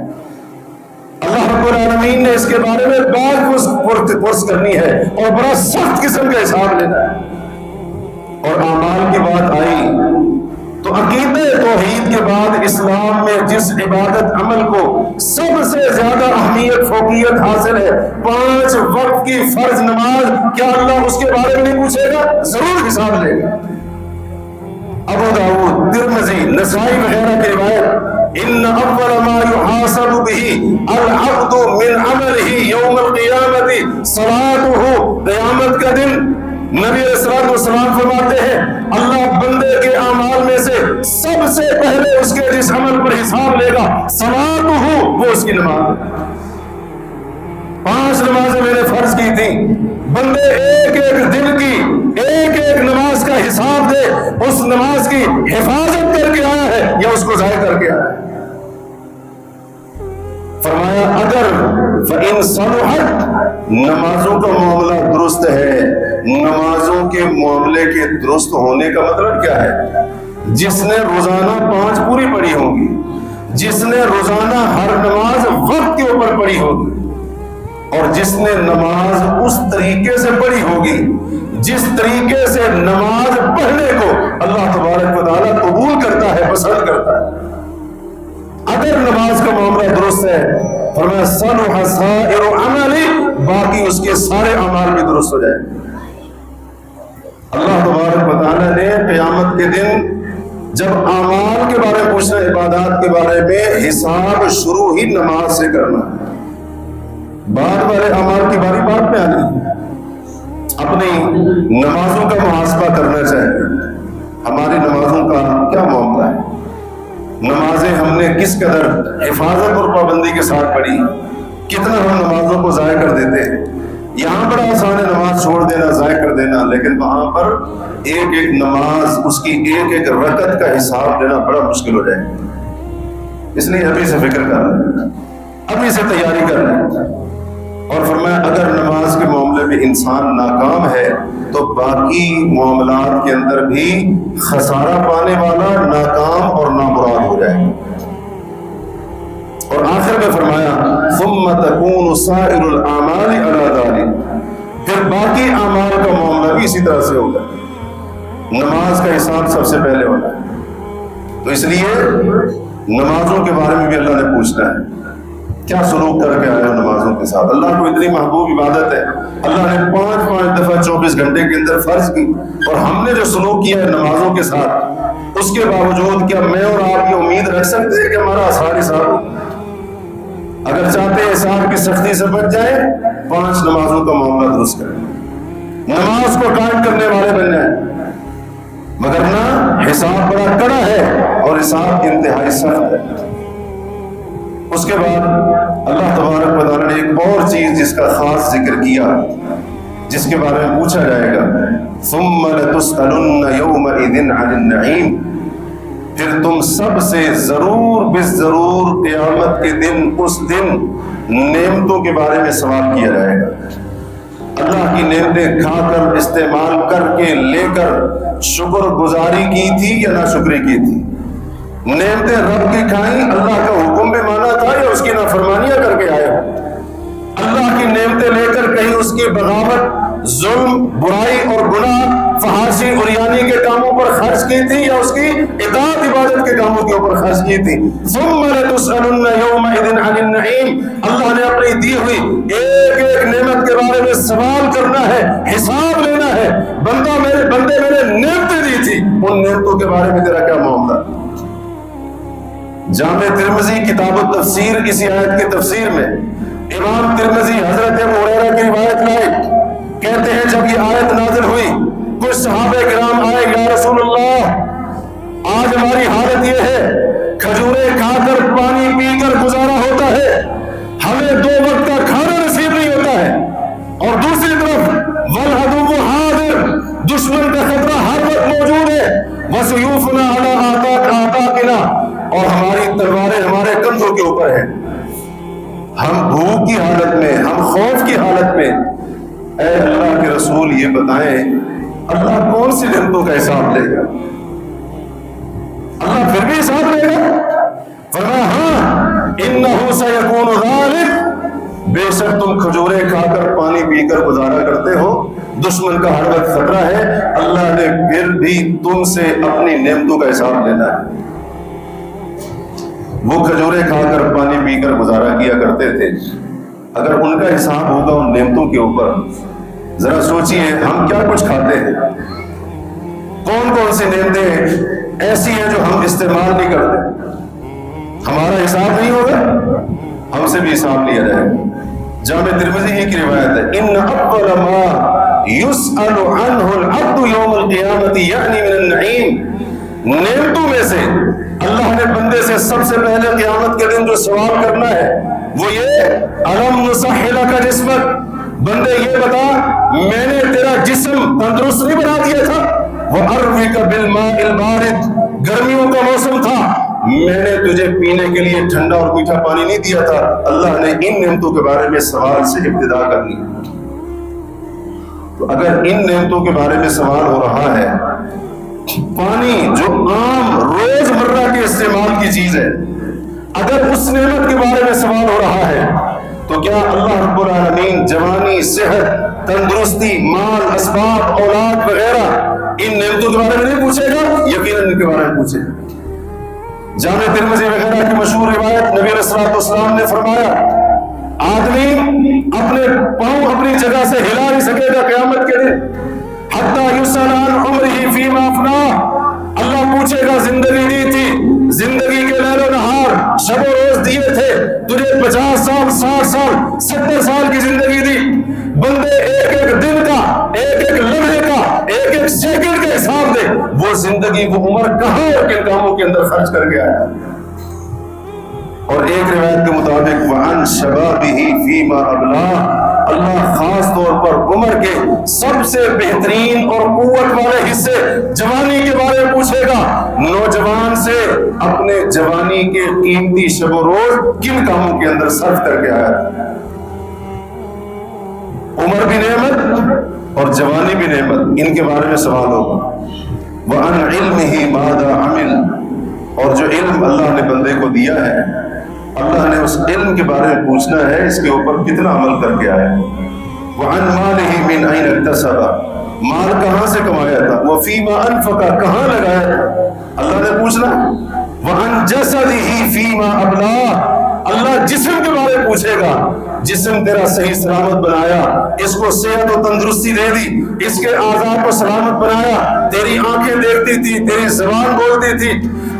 S1: اللہ رب العالمین نے اس کے بارے میں بات پرس کرنی ہے اور بڑا سخت قسم کا حساب لینا ہے۔ اور اعمال کی بات آئی تو عقیدہ توحید کے بعد اسلام میں جس عبادت عمل کو سب سے زیادہ اہمیت فوقیت حاصل ہے، 5 وقت کی فرض نماز، کیا اللہ اس کے بارے میں نہیں پوچھے گا؟ ضرور حساب لے گا۔ ابو داؤد، ترمذی، نسائی وغیرہ کی روایت، ان اول ما يحاسب به العبد من عمله يوم القيامة صلاته، قیامت کا دن نبی علیہ الصلوۃ والسلام فرماتے ہیں اللہ بندے کے اعمال میں سے سب سے پہلے اس کے جس عمل پر حساب لے گا صلاته، وہ اس کی نماز۔ 5 نمازیں میں نے فرض کی تھی، بندے ایک ایک دن کی ایک ایک نماز کا حساب دے، اس نماز کی حفاظت کر کے آیا ہے یا اس کو ضائع کر کے آیا ہے؟ فرمایا اگر فَإِن صَلُحَتْ، نمازوں کا معاملہ درست ہے۔ نمازوں کے معاملے کے درست ہونے کا مطلب کیا ہے؟ جس نے روزانہ 5 پوری پڑھی ہوگی، جس نے روزانہ ہر نماز وقت کے اوپر پڑھی ہوگی، اور جس نے نماز اس طریقے سے پڑھی ہوگی جس طریقے سے نماز پڑھنے کو اللہ تبارک و تعالیٰ قبول کرتا ہے، پسند کرتا ہے۔ اگر نماز کا معاملہ درست ہے، فرمایا صلح سائر عملی، باقی اس کے سارے اعمال بھی درست ہو جائے۔ اللہ تبارک و تعالیٰ نے قیامت کے دن جب اعمال کے بارے میں پوچھنا، عبادات کے بارے میں حساب شروع ہی نماز سے کرنا ہے۔ بعد والے اعمال کی باری بات میں آنی، اپنی نمازوں کا محاسبہ کرنا چاہیے. ہماری نمازوں کا کیا معاملہ ہے؟ نمازیں ہم نے کس قدر حفاظت اور پابندی کے ساتھ پڑھی؟ کتنا ہم نمازوں کو ضائع کر دیتے ہیں. یہاں بڑا آسان ہے نماز چھوڑ دینا، ضائع کر دینا، لیکن وہاں پر ایک ایک نماز، اس کی ایک ایک رکعت کا حساب لینا بڑا مشکل ہو جائے گا. اس لیے ابھی سے فکر کر لیں، ابھی سے تیاری کر لیں. اور فرمایا اگر نماز کے معاملے میں انسان ناکام ہے تو باقی معاملات کے اندر بھی خسارہ پانے والا، ناکام اور نامراد ہو جائے گا. اور آخر میں فرمایا ثم تكون سائر الاعمال على ذلك، پھر باقی اعمال کا معاملہ بھی اسی طرح سے ہوگا. نماز کا حساب سب سے پہلے ہونا ہے. تو اس لیے نمازوں کے بارے میں بھی اللہ نے پوچھنا ہے، کیا سلوک کر کے آئے ہو نمازوں کے ساتھ. اللہ کو اتنی محبوب عبادت ہے، اللہ نے 5 دفعہ 24 گھنٹے کے اندر فرض کی، اور ہم نے جو سلوک کیا ہے نمازوں کے ساتھ، اس کے باوجود کیا میں اور آپ یہ امید رکھ سکتے ہیں کہ ہمارا آسان حساب ہو؟ اگر چاہتے ہیں حساب کی سختی سے بچ جائے، 5 نمازوں کا معاملہ درست کریں، نماز کو قائم کرنے والے بن جائیں. مگر نہ حساب بڑا کڑا ہے اور حساب انتہائی سخت ہے. اس کے بعد اللہ تبارک و تعالیٰ نے ایک اور چیز جس کا خاص ذکر کیا، جس کے بارے میں پوچھا جائے گا ثم لتسألن يومئذ عن النعیم، پھر تم سب سے ضرور بالضرور قیامت کے دن، اس دن نعمتوں کے بارے میں سوال کیا جائے گا. اللہ کی نعمتیں کھا کر، استعمال کر کے، لے کر شکر گزاری کی تھی یا ناشکری کی تھی؟ نعمتیں رب کی کھائیں، اللہ کا حکم بھی مانا تھا یا اس کی نافرمانیاں کر کے آئے؟ اللہ کی نعمتیں لے کر کہیں اس کی بغاوت، ظلم، برائی اور گناہ، فحاشی اور یعنی کے کاموں پر خرچ کی تھی یا اس کی اطاعت عبادت کے کاموں کے اوپر خرچ کی تھی؟ ثم لتسألن يومئذ عن النعیم، اللہ نے اپنی دی ہوئی ایک ایک نعمت کے بارے میں سوال کرنا ہے، حساب لینا ہے. بندے میرے نعمتیں دی تھی، ان نعمتوں کے بارے میں تیرا کیا معاملہ؟ جامع ترمذی کتاب التفسیر اسی آیت کی تفسیر میں امام ترمذی حضرت ابو ہریرہ کی روایت لائے، کہتے ہیں جب یہ آیت نازل ہوئی کچھ صحابہ کرام آئے، یا رسول اللہ آج ہماری حالت یہ ہے کھجوریں کھا کر پانی پی کر گزارا ہوتا ہے، ہمیں 2 وقت کا کھانا نصیب نہیں ہوتا ہے، اور دوسری طرف والعدو حاضر، دشمن کا خطرہ ہر وقت موجود ہے، وسیوفنا علی اعتاقنا، اور ہماری تلواریں ہمارے کندھوں کے اوپر ہیں. ہم بھوک کی حالت میں، ہم خوف کی حالت میں. اے اللہ کے رسول یہ بتائیں اللہ کون سی نعمتوں کا حساب لے گا؟ اللہ پھر بھی حساب لے گا؟ فرمایا ہاں انہ سیکون ذالک، بے شک تم کھجوریں کھا کر پانی پی کر گزارا کرتے ہو، دشمن کا ہر وقت خطرہ ہے، اللہ نے پھر بھی تم سے اپنی نعمتوں کا حساب لینا ہے. وہ کھجوریں کھا کر پانی پی کر گزارا کیا کرتے تھے، اگر ان کا حساب ہوگا ان نعمتوں کے اوپر، ذرا سوچئے ہم کیا کچھ کھاتے ہیں، کون کون سی نعمتیں ایسی ہیں جو ہم استعمال نہیں کرتے. ہمارا حساب نہیں ہوگا، ہم سے بھی حساب لیا جائے گا. جامع ترمذی ہی کی روایت ہے ان اول ما يسأل عنه العبد يوم القیامت یعنی من النعیم، نعمتوں میں سے اللہ نے بندے سے سب سے پہلے قیامت کے دن جو سوال کرنا ہے وہ یہ الم نسحل لک جسمک، بندے یہ بتا میں نے تیرا جسم تندرست نہیں بنا دیا تھا؟ وَأَرْوِكَ بِالْمَاءِ الْبَارِدِ، گرمیوں کا موسم تھا، میں نے تجھے پینے کے لیے ٹھنڈا اور میٹھا پانی نہیں دیا تھا. اللہ نے ان نعمتوں کے بارے میں سوال سے ابتدا کرنی. تو اگر ان نعمتوں کے بارے میں سوال ہو رہا ہے، پانی جو عام روز مرہ کے استعمال کی چیز ہے، اگر اس نعمت کے بارے میں سوال ہو رہا ہے تو کیا اللہ رب العالمین جوانی، صحت، تندرستی، مال، اسباب، اولاد وغیرہ ان نعمتوں کے بارے میں نہیں پوچھے گا؟ یقیناً ان کے بارے میں پوچھے گا. جامع ترمذی وغیرہ کی مشہور روایت، نبی علیہ الصلوۃ والسلام نے فرمایا آدمی اپنے پاؤں اپنی جگہ سے ہلا نہیں سکے گا قیامت کے دن حتی یسأل عن عمرہ فیما افناہ، اللہ پوچھے گا زندگی دی تھی، زندگی کے لیل و نہار، شب و روز دیے تھے، تجھے 50 سال، 60 سال، 70 سال کی زندگی دی، بندے ایک ایک دن کا، ایک ایک لمحے وہ زندگی وہ عمر کہاں اور کن کاموں کے اندر خرچ کر کے آیا. اور ایک روایت کے مطابق وَعَنْ شَبَابِهِ فِيمَا أَبْلَاهُ، اللہ خاص طور پر عمر کے سب سے بہترین اور قوت والے حصے جوانی کے بارے میں پوچھے گا. نوجوان سے اپنے جوانی کے قیمتی شب و روز کن کاموں کے اندر صرف کر کے آیا. عمر بھی نعمت اور جوانی بھی نعمت، ان کے بارے میں سوال ہوگا. وَعَنْ عِلْمِهِ مَاذَا عَمِلَ، اور جو علم اللہ نے بندے کو دیا ہے اللہ نے اس علم کے بارے میں پوچھنا ہے اس کے اوپر کتنا عمل کر کے آیا. وَعَنْ مَالِهِ مِنْ أَيْنَ اكْتَسَبَ، مال کہاں سے کمایا تھا. وَفِيمَا أَنْفَقَ، کہاں لگایا تھا اللہ نے پوچھنا. وَعَنْ جَسَدِهِ فِيمَا أَبْلَاهُ، اللہ جسم کے بارے میں پوچھے گا. جسم تیرا صحیح سلامت بنایا، اس کو صحت و تندرستی دے دی، اس کے اعضاء کو سلامت بنایا، تیری آنکھیں دیکھتی تھی، تیری زبان بولتی تھی،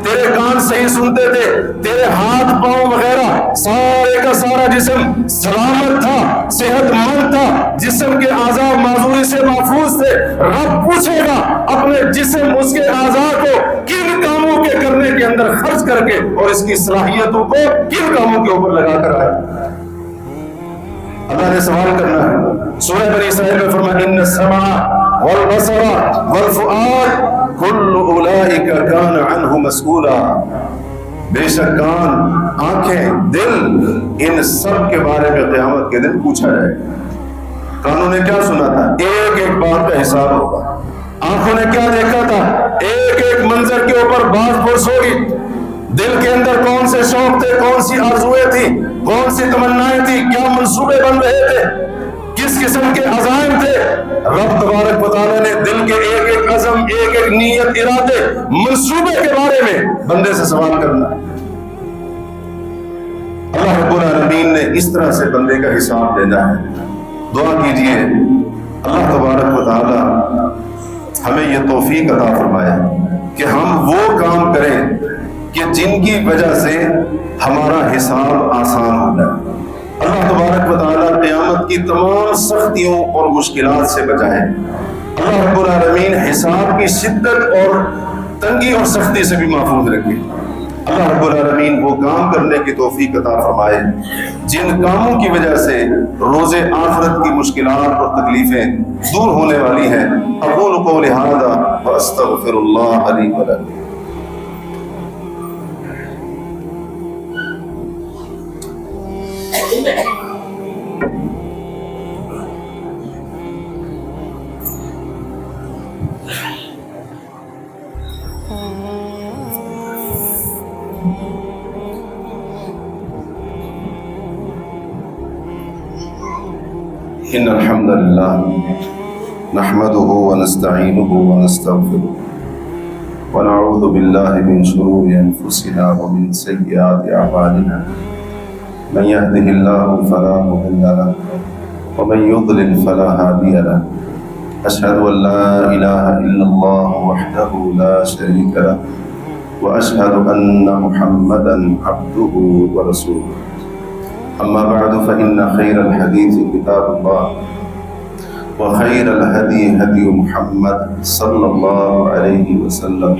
S1: تیرے کان صحیح سنتے تھے، تیرے ہاتھ پاؤں وغیرہ سارے کا سارا جسم سلامت تھا، صحت مند تھا، جسم کے اعضاء معذوری سے محفوظ تھے. رب پوچھے گا اپنے جسم اس کے اعضاء کو کن کاموں کے کرنے کے اندر خرچ کر کے اور اس کی صلاحیتوں کو کن کاموں کے اوپر لگا کر آیا. اللہ نے سوال کرنا ہے. سورہ بنی اسرائیل میں فرمایا ان السمع والبصر والفؤاد کل اولئک کان عنہ مسئولا، بے شک کان، آنکھیں، دل، ان سب کے بارے میں قیامت کے دن پوچھا جائے گا. کانوں نے کیا سنا تھا، ایک ایک بات کا حساب ہوگا. آنکھوں نے کیا دیکھا تھا، ایک ایک منظر کے اوپر بات پرس ہوگی. دل کے اندر کون سے شوق تھے، کون سی آرزویں تھی، کون سی تمنائیں تھی، کیا منصوبے بن رہے تھے، کس قسم کے عزائم تھے. رب تبارک و تعالیٰ نے دل کے ایک ایک عزم، ایک ایک نیت، ارادے، منصوبے کے بارے میں بندے سے سوال کرنا. اللہ رب العالمین نے اس طرح سے بندے کا حساب لینا ہے. دعا کیجئے اللہ تبارک و تعالیٰ ہمیں یہ توفیق عطا فرمائے کہ ہم وہ کام کریں کہ جن کی وجہ سے ہمارا حساب آسان ہو جائے. اللہ تبارک و تعالیٰ قیامت کی تمام سختیوں اور مشکلات سے بچائے. اللہ رب العالمین حساب کی شدت اور تنگی اور سختی سے بھی محفوظ رکھے. اللہ رب العالمین وہ کام کرنے کی توفیق عطا فرمائے جن کاموں کی وجہ سے روز آخرت کی مشکلات اور تکلیفیں دور ہونے والی ہیں. اقول قولی ھذا واستغفر اللہ لی ولکم. إن الحمد لله نحمده ونستعينه ونستغفره ونعوذ بالله من شرور أنفسنا ومن سيئات أعمالنا من يهده الله فلا مضل له ومن يضلل فلا هادي له. أشهد أن لا إله إلا الله وحده لا شريك له وأشهد أن محمدا عبده ورسوله. أما بعد فإن خير الحديث كتاب الله وخير الهدي هدي محمد صلى الله عليه وسلم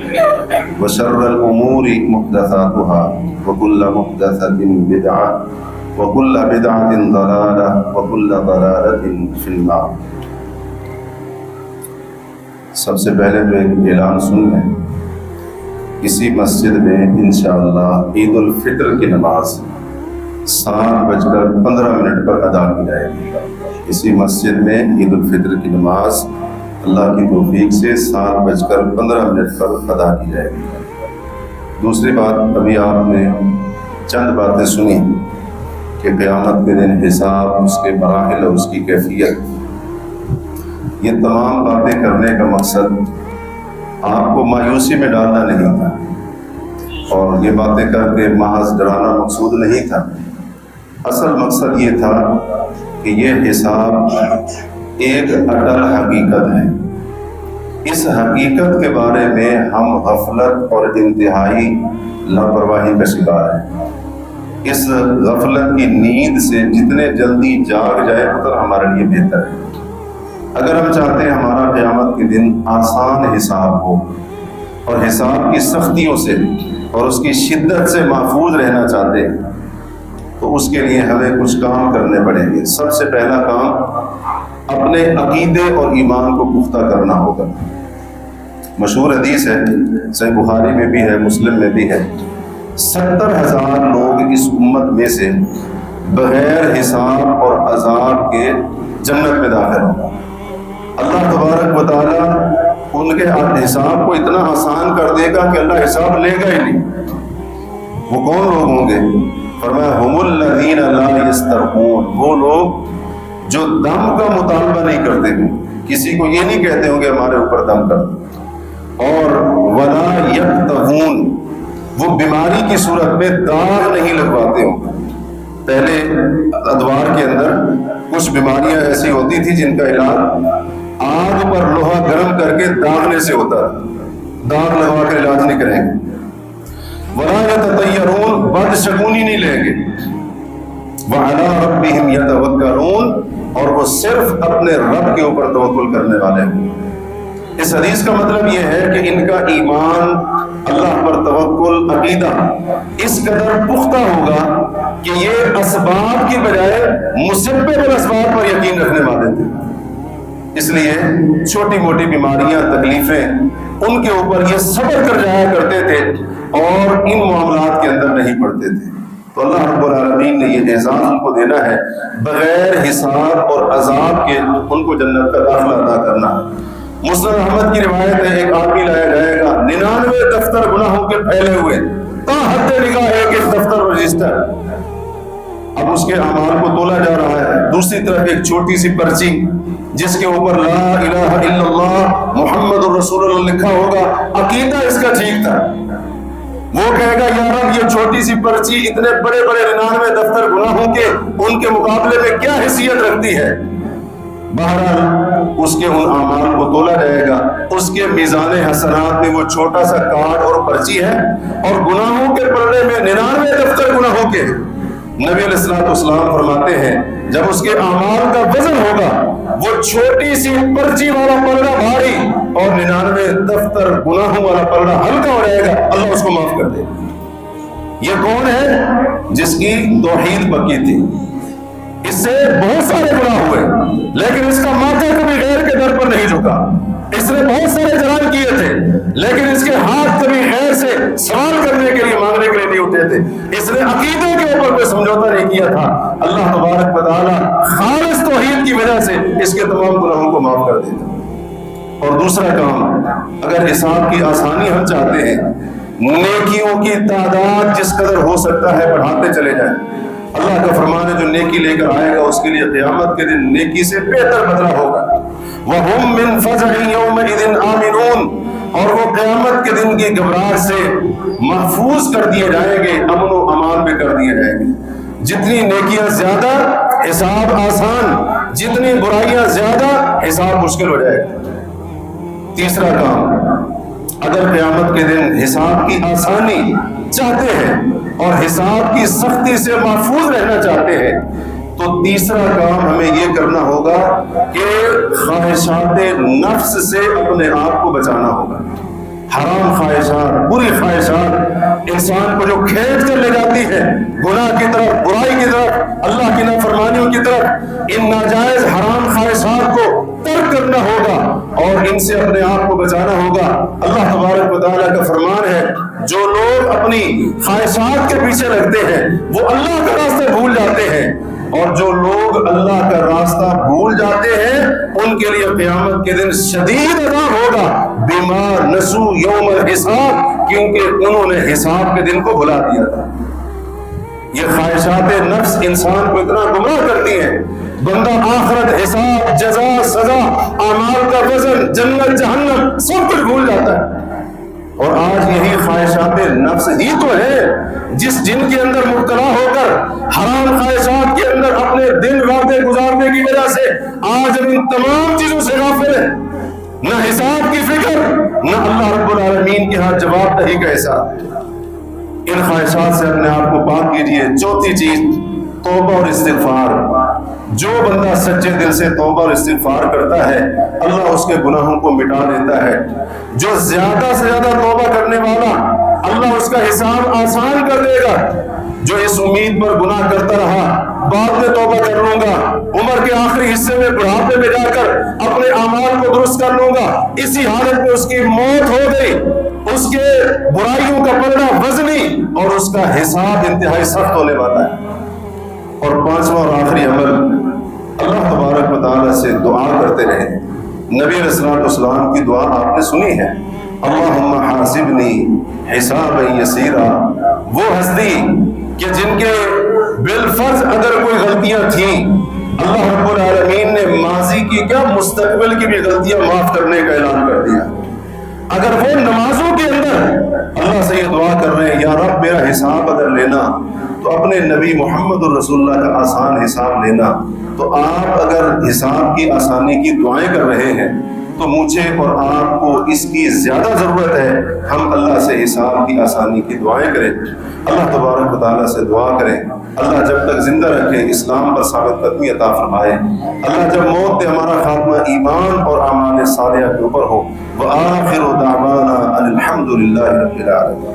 S1: وشر الأمور محدثاتها وكل محدثة بدعة وكل بدعة ضلالة وكل ضلالة في النار. سب سے پہلے میں ایک اعلان سن لیں. کسی مسجد میں انشاءاللہ عید الفطر کی نماز 7:15 پر ادا کی جائے گی. اسی مسجد میں عید الفطر کی نماز اللہ کی توفیق سے 7:15 پر ادا کی جائے گی. دوسری بات، ابھی آپ نے چند باتیں سنی کہ قیامت کے دن حساب، اس کے مراحل اور اس کی کیفیت. یہ تمام باتیں کرنے کا مقصد آپ کو مایوسی میں ڈالنا نہیں تھا اور یہ باتیں کر کے محض ڈرانا مقصود نہیں تھا. اصل مقصد یہ تھا کہ یہ حساب ایک اٹل حقیقت ہے. اس حقیقت کے بارے میں ہم غفلت اور انتہائی لاپرواہی کا شکار ہیں. اس غفلت کی نیند سے جتنے جلدی جاگ جائے اتنا ہمارے لیے بہتر ہے. اگر ہم چاہتے ہیں ہمارا قیامت کے دن آسان حساب ہو اور حساب کی سختیوں سے اور اس کی شدت سے محفوظ رہنا چاہتے ہیں تو اس کے لیے ہمیں کچھ کام کرنے پڑیں گے۔ سب سے پہلا کام اپنے عقیدے اور ایمان کو پختہ کرنا ہوگا۔ مشہور حدیث ہے، صحیح بخاری میں بھی ہے، مسلم میں بھی ہے، 70,000 لوگ اس امت میں سے بغیر حساب اور عذاب کے جنت میں داخل ہوں۔ اللہ تبارک و تعالیٰ ان کے حساب کو اتنا آسان کر دے گا کہ اللہ حساب لے گا ہی نہیں۔ وہ کون لوگ ہوں گے؟ فرمایا ہم الذین لا یسترقون، وہ لوگ جو دم کا مطالبہ نہیں کرتے ہیں، کسی کو یہ نہیں کہتے ہوں گے ہمارے اوپر دم کر دو، اور ولا یکتوون، وہ بیماری کی صورت میں داغ نہیں لگواتے ہوں۔ پہلے ادوار کے اندر کچھ بیماریاں ایسی ہوتی تھی جن کا علاج آگ پر لوہا گرم کر کے داغنے سے ہوتا ہے، داغ لگوا کر علاج نہیں کریں گے۔ ولا یتطیرون، بدشگونی نہیں لیں گے۔ وعلی ربہم یتوکلون، اور وہ صرف اپنے رب کے اوپر توکل کرنے والے ہیں۔ اس حدیث کا مطلب یہ ہے کہ ان کا ایمان، اللہ پر توکل، عقیدہ اس قدر پختہ ہوگا کہ یہ اسباب کی بجائے مسبب الاسباب پر یقین رکھنے والے تھے۔ اس لیے چھوٹی موٹی بیماریاں، تکلیفیں، ان کے اوپر یہ صبر کر جایا کرتے تھے اور ان معاملات کے اندر نہیں پڑتے تھے۔ تو اللہ رب العالمین نے یہ اعزاز ان کو دینا ہے، بغیر حساب اور عذاب کے ان کو جنت کا داخلہ عطا کرنا۔ مسند احمد کی روایت ہے، ایک آدمی لایا جائے گا 99 دفتر گناہوں کے پھیلے ہوئے، تا حد نگاہ ایک دفتر رجسٹر، اب اس کے اعمال کو تولا جا رہا ہے۔ دوسری طرف ایک چھوٹی سی پرچی جس کے اوپر لا الہ الا اللہ محمد رسول اللہ لکھا ہوگا، عقیدہ اس کا ٹھیک تھا۔ وہ کہے گا یا رب یہ چھوٹی سی پرچی اتنے بڑے بڑے 99 دفتر گناہوں کے، ان کے مقابلے میں کیا حیثیت رکھتی ہے؟ بہرحال اس کے ان اعمال کو تولا جائے گا، اس کے میزان حسنات میں وہ چھوٹا سا کارڈ اور پرچی ہے، اور گناہوں کے پلڑے میں 99 دفتر گناہوں کے۔ نبی علیہ الصلوۃ والسلام فرماتے ہیں جب اس کے اعمال کا وزن ہوگا، وہ چھوٹی سی پرچی والا پلڑا بھاری اور 99 دفتر گناہوں والا پلڑا ہلکا ہو جائے گا، اللہ اس کو معاف کر دے گا۔ یہ کون ہے؟ جس کی توحید پکی تھی، اس سے بہت سارے گناہ ہوئے لیکن اس کا ماتھا کبھی غیر کے در پر نہیں جھکا، اس نے بہت سارے جرائم کیے تھے لیکن اس کے ہاتھ کبھی غیر سے سوال کرنے کے لیے، مانگنے کے لیے نہیں اٹھے تھے، اس نے عقیدے کے اوپر کوئی سمجھوتا نہیں کیا تھا۔ اللہ تبارک و تعالی خالص توحید کی وجہ سے اس کے تمام گناہوں کو معاف کر دیتا۔ اور دوسرا کام، اگر حساب کی آسانی ہم چاہتے ہیں، نیکیوں کی تعداد جس قدر ہو سکتا ہے بڑھاتے چلے جائیں۔ اللہ کا فرمان ہے جو نیکی لے کر آئے گا اس کے لیے قیامت کے دن نیکی سے بہتر بدلہ ہوگا۔ وَهُمْ مِنْ فَزَعٍ يَوْمَئِذٍ آمِنُونَ، اور وہ قیامت کے دن کی گھبراہٹ سے محفوظ کر دیے جائیں گے، امن و امان میں کر دیے جائیں گے۔ جتنی نیکیاں زیادہ حساب آسان، جتنی برائیاں زیادہ حساب مشکل ہو جائے گا۔ تیسرا کام، اگر قیامت کے دن حساب کی آسانی چاہتے ہیں اور حساب کی سختی سے محفوظ رہنا چاہتے ہیں تو تیسرا کام ہمیں یہ کرنا ہوگا کہ خواہشات نفس سے اپنے آپ کو بچانا ہوگا۔ حرام خواہشات، بری خواہشات انسان کو جو کھینچ کر لے جاتی ہے گناہ کی طرف، برائی کی طرف، اللہ کی نافرمانیوں کی طرف، ان ناجائز حرام خواہشات کو ترک کرنا ہوگا اور ان سے اپنے آپ کو بچانا ہوگا۔ اللہ تبارک و تعالیٰ کا فرمان ہے جو لوگ اپنی خواہشات کے پیچھے لگتے ہیں وہ اللہ کا راستہ بھول جاتے ہیں، اور جو لوگ اللہ کا راستہ بھول جاتے ہیں ان کے لیے قیامت کے دن شدید عذاب ہوگا، بیمار نسو یوم الحساب، کیونکہ انہوں نے حساب کے دن کو بھلا دیا تھا۔ یہ خواہشات نفس انسان کو اتنا گمراہ کرتی ہیں، بندہ آخرت، حساب، جزا، سزا، اعمال کا وزن، جنت جہنم سب کچھ بھول جاتا ہے۔ اور آج یہی خواہشات نفس ہی تو ہے جن کے اندر مبتلا ہو کر حرام خواہشات کے اندر اپنے دن راتیں گزارنے کی وجہ سے آج ہم ان تمام چیزوں سے غافل ہیں، نہ حساب کی فکر، نہ اللہ رب العالمین کے ہاں جواب دہی کا احساس۔ ان خواہشات سے اپنے آپ کو پاک کیجیے۔ چوتھی چیز، توبہ اور استغفار۔ جو بندہ سچے دل سے توبہ اور استغفار کرتا ہے اللہ اس کے گناہوں کو مٹا دیتا ہے. جو زیادہ سے زیادہ توبہ کرنے والا اللہ اس کا حساب آسان کر دے گا. جو اس امید پر گناہ کرتا رہا بعد میں توبہ کر لوں گا, عمر کے آخری حصے میں بڑھاپے میں جا کر اپنے اعمال کو درست کر لوں گا, اسی حالت میں اس کی موت ہو گئی, اس کے برائیوں کا پلڑا وزنی اور اس کا حساب انتہائی سخت ہونے والا ہے. اور پانچواں اور آخری عمل, اللہ تبارک و تعالیٰ سے دعا کرتے رہے. نبی علیہ الصلوۃ والسلام کی دعا آپ نے سنی ہے, اللہم حاسبنی حسابا یسیرا. وہ ہستی کہ جن کے بالفرض اگر کوئی غلطیاں تھیں اللہ رب العالمین نے ماضی کی کیا مستقبل کی بھی غلطیاں معاف کرنے کا اعلان کر دیا. اگر وہ نمازوں کے اندر اللہ سے یہ دعا کر رہے ہیں یا رب میرا حساب اگر لینا تو اپنے نبی محمد الرسول اللہ کا آسان حساب لینا, تو آپ اگر حساب کی آسانی کی دعائیں کر رہے ہیں تو مجھے اور آپ کو اس کی زیادہ ضرورت ہے ہم اللہ سے حساب کی آسانی کی دعائیں کریں. اللہ تبارک و تعالیٰ سے دعا کریں اللہ جب تک زندہ رکھے اسلام پر ثابت قدمی عطا فرمائے. اللہ جب موت دے ہمارا خاتمہ ایمان اور اعمال صالحہ کے اوپر ہو. وآخر دعوانا الحمد للہ رب العالمین.